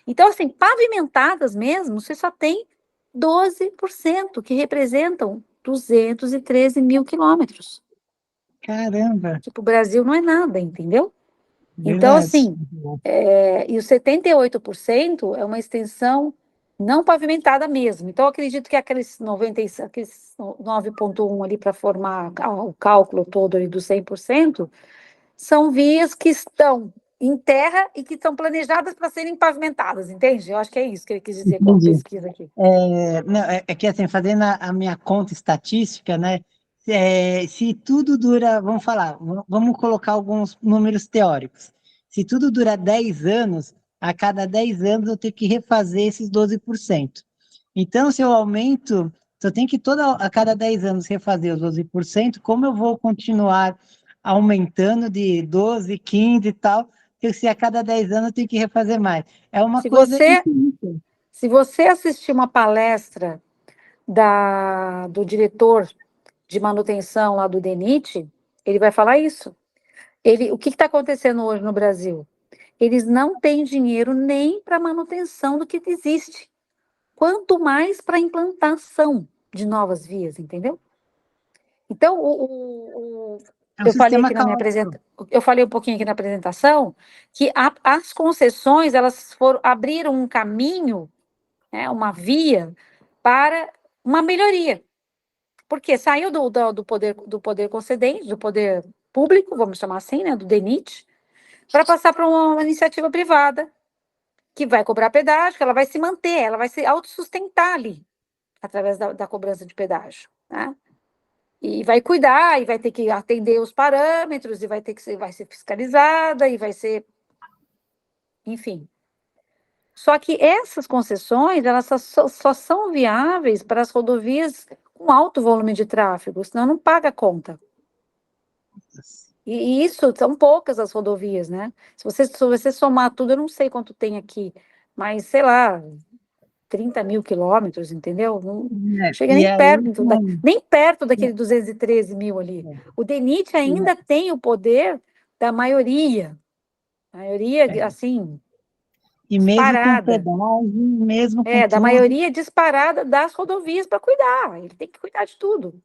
Então, assim, pavimentadas mesmo, você só tem 12%, que representam 213 mil quilômetros. Caramba! Tipo, o Brasil não é nada, entendeu? Verdade. Então, assim, e os 78% é uma extensão não pavimentada mesmo. Então, eu acredito que aqueles 9,1 ali para formar o cálculo todo ali dos 100%, são vias que estão em terra e que estão planejadas para serem pavimentadas, entende? Eu acho que é isso que ele quis dizer com a pesquisa aqui. Que assim, fazendo a minha conta estatística, né? Se tudo dura, vamos colocar alguns números teóricos. Se tudo dura 10 anos, a cada 10 anos eu tenho que refazer esses 12%. Então, se eu aumento, se eu tenho que a cada 10 anos refazer os 12%, como eu vou continuar aumentando de 12, 15 e tal, se a cada 10 anos eu tenho que refazer mais? É uma coisa infinita. Se você assistir uma palestra do diretor de manutenção lá do DENIT, ele vai falar isso. O que está acontecendo hoje no Brasil? Eles não têm dinheiro nem para manutenção do que existe, quanto mais para implantação de novas vias, entendeu? Então, É um eu falei sistema aqui na minha caótico. eu falei um pouquinho aqui na apresentação que as concessões, elas abriram um caminho, né, uma via para uma melhoria. Porque saiu do poder concedente, do poder público, vamos chamar assim, né, do DENIT, para passar para uma iniciativa privada, que vai cobrar pedágio, que ela vai se manter, ela vai se autossustentar ali, através da cobrança de pedágio, né? E vai cuidar, e vai ter que atender os parâmetros, e vai ser fiscalizada, e vai ser, enfim. Só que essas concessões, elas só são viáveis para as rodovias com alto volume de tráfego, senão não paga a conta. E isso, são poucas as rodovias, né? Se você somar tudo, eu não sei quanto tem aqui, mas, sei lá, 30 mil quilômetros, entendeu? Não chega E nem aí, perto daquele 213 mil ali. O DENIT ainda tem o poder da maioria, assim, e mesmo com disparada. pedágio, mesmo com Da tudo, maioria disparada das rodovias para cuidar. Ele tem que cuidar de tudo,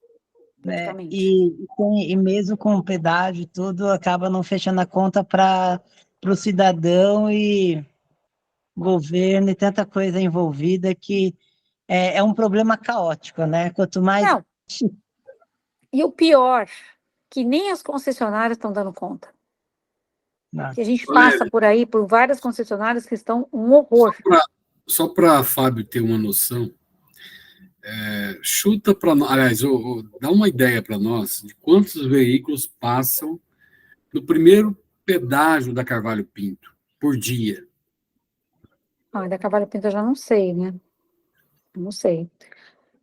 né? praticamente. E mesmo com o pedágio e tudo, acaba não fechando a conta para o cidadão e governo e tanta coisa envolvida que é um problema caótico, né? Quanto mais. Não. E o pior, que nem as concessionárias estão dando conta. Nossa. Que a gente passa por aí, por várias concessionárias que estão um horror. Só para Fábio ter uma noção, chuta para nós, aliás, dá uma ideia para nós de quantos veículos passam no primeiro pedágio da Carvalho Pinto por dia. Da Carvalho Pinto eu já não sei, né? Não sei.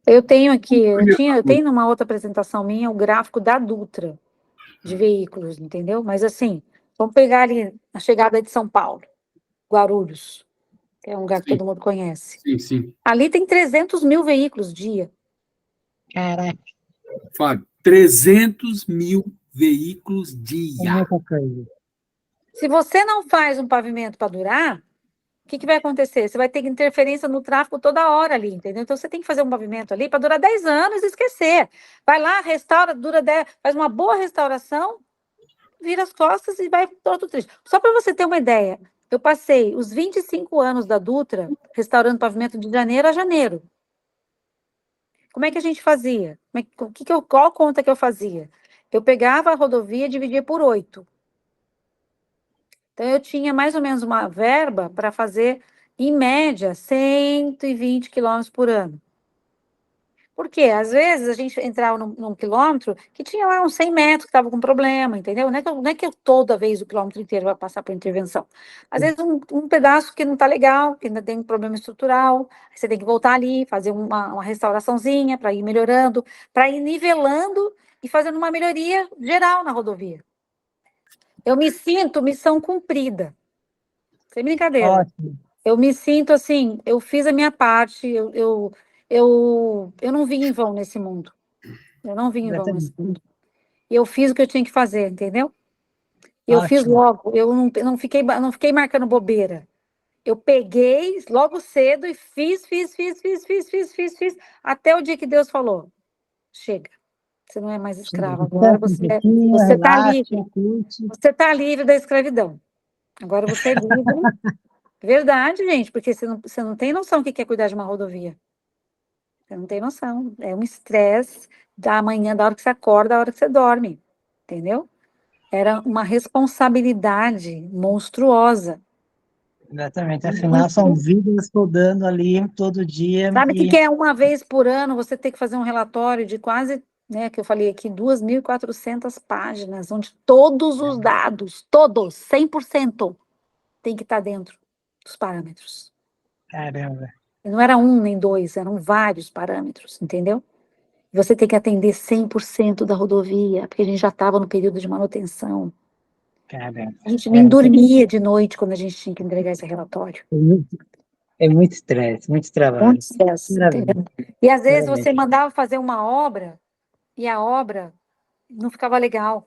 Eu tenho aqui, eu tenho numa outra apresentação minha o gráfico da Dutra de veículos, entendeu? Mas assim, vamos pegar ali a chegada de São Paulo, Guarulhos, que é um lugar que todo mundo conhece. Sim, sim. Ali tem 300 mil veículos dia. Caraca, Fábio, 300 mil veículos dia. muita coisa. Se você não faz um pavimento para durar, o que vai acontecer? Você vai ter interferência no tráfego toda hora ali, entendeu? Então, você tem que fazer um pavimento ali para durar 10 anos e esquecer. Vai lá, restaura, dura 10, faz uma boa restauração, vira as costas e vai para outro trecho. Só para você ter uma ideia, eu passei os 25 anos da Dutra restaurando pavimento de janeiro a janeiro. Como é que a gente fazia? Qual conta que eu fazia? Eu pegava a rodovia e dividia por 8. Então, eu tinha mais ou menos uma verba para fazer, em média, 120 quilômetros por ano. Por quê? Às vezes, a gente entrava num quilômetro que tinha lá uns 100 metros que estava com problema, entendeu? Não é que toda vez o quilômetro inteiro vai passar por intervenção. Às vezes, um pedaço que não está legal, que ainda tem um problema estrutural, você tem que voltar ali, fazer uma restauraçãozinha para ir melhorando, para ir nivelando e fazendo uma melhoria geral na rodovia. Eu me sinto missão cumprida. Sem brincadeira. Ótimo. Eu me sinto assim, eu fiz a minha parte, eu não vim em vão nesse mundo. Eu não vim em vão nesse mundo. E eu fiz o que eu tinha que fazer, entendeu? Eu fiz logo, eu não fiquei marcando bobeira. Eu peguei logo cedo e fiz, até o dia que Deus falou: chega, você não é mais escrava agora, você está livre. Você está livre da escravidão. Agora você é livre. Verdade, gente, porque você não tem noção o que é cuidar de uma rodovia. Você não tem noção. É um estresse da manhã, da hora que você acorda, da hora que você dorme. Entendeu? Era uma responsabilidade monstruosa. Exatamente. Afinal, são vidas rodando ali todo dia. Sabe o que é uma vez por ano você ter que fazer um relatório de quase, né, que eu falei aqui, 2.400 páginas, onde todos os dados, todos, 100%, tem que estar dentro dos parâmetros. Caramba. E não era um nem dois, eram vários parâmetros, entendeu? Você tem que atender 100% da rodovia, porque a gente já estava no período de manutenção. Caramba. A gente nem dormia de noite quando a gente tinha que entregar esse relatório. É muito estresse, muito trabalho. Muito estresse, entendeu? E às vezes você mandava fazer uma obra e a obra não ficava legal.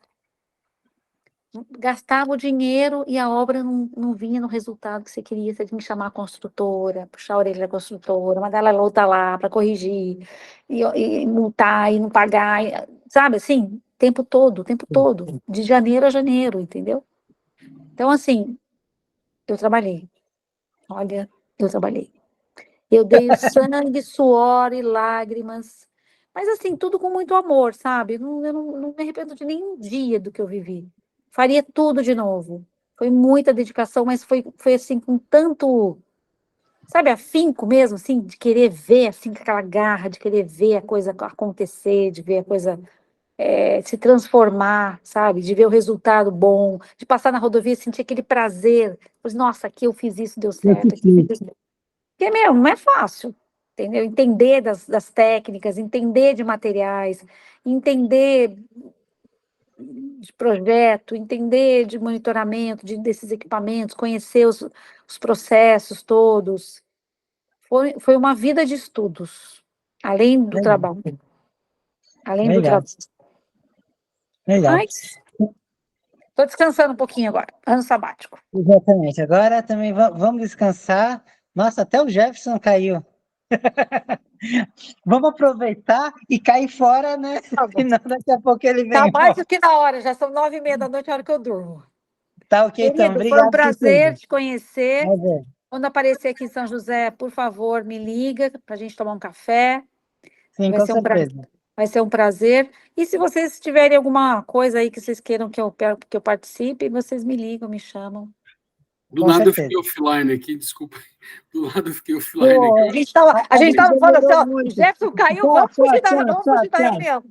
Gastava o dinheiro e a obra não vinha no resultado que você queria. Você tinha que chamar a construtora, puxar a orelha da construtora, mandar ela voltar lá para corrigir, e multar, e não pagar. sabe assim, tempo todo, de janeiro a janeiro, entendeu? Então, assim, eu trabalhei. Olha, eu trabalhei. Eu dei o sangue, suor e lágrimas. Mas, assim, tudo com muito amor, sabe? Eu não me arrependo de nenhum dia do que eu vivi. Faria tudo de novo. Foi muita dedicação, mas foi assim, com tanto, sabe, afinco mesmo, assim, de querer ver, assim, com aquela garra, de querer ver a coisa acontecer, de ver a coisa se transformar, sabe? De ver o resultado bom, de passar na rodovia e sentir aquele prazer. Pois, nossa, aqui eu fiz isso, deu certo. Aqui eu fiz isso. Porque, meu, não é fácil, entendeu? Entender das técnicas, entender de materiais, entender de projeto, entender de monitoramento desses equipamentos, conhecer os processos todos. Foi uma vida de estudos, além do trabalho. Além do trabalho. Legal. Mas estou descansando um pouquinho agora, ano sabático. Exatamente. Agora também vamos descansar. Nossa, até o Jefferson caiu. Vamos aproveitar e cair fora, né? Tá bom. Senão daqui a pouco ele vem. Tá mais do que na hora, já são 9h30 da noite, a hora que eu durmo. Tá ok, então. Querido, Obrigado. foi um prazer por te conhecer. tudo. Quando aparecer aqui em São José, por favor, me liga para a gente tomar um café. Sim, com certeza. Vai ser um prazer. E se vocês tiverem alguma coisa aí que vocês queiram que eu participe, vocês me ligam, me chamam. Do Com nada eu certeza. fiquei offline aqui, desculpa. Do nada eu fiquei offline aqui. A gente tava falando assim, ó, demorou o muito. Jefferson caiu, vamos fugir da reunião.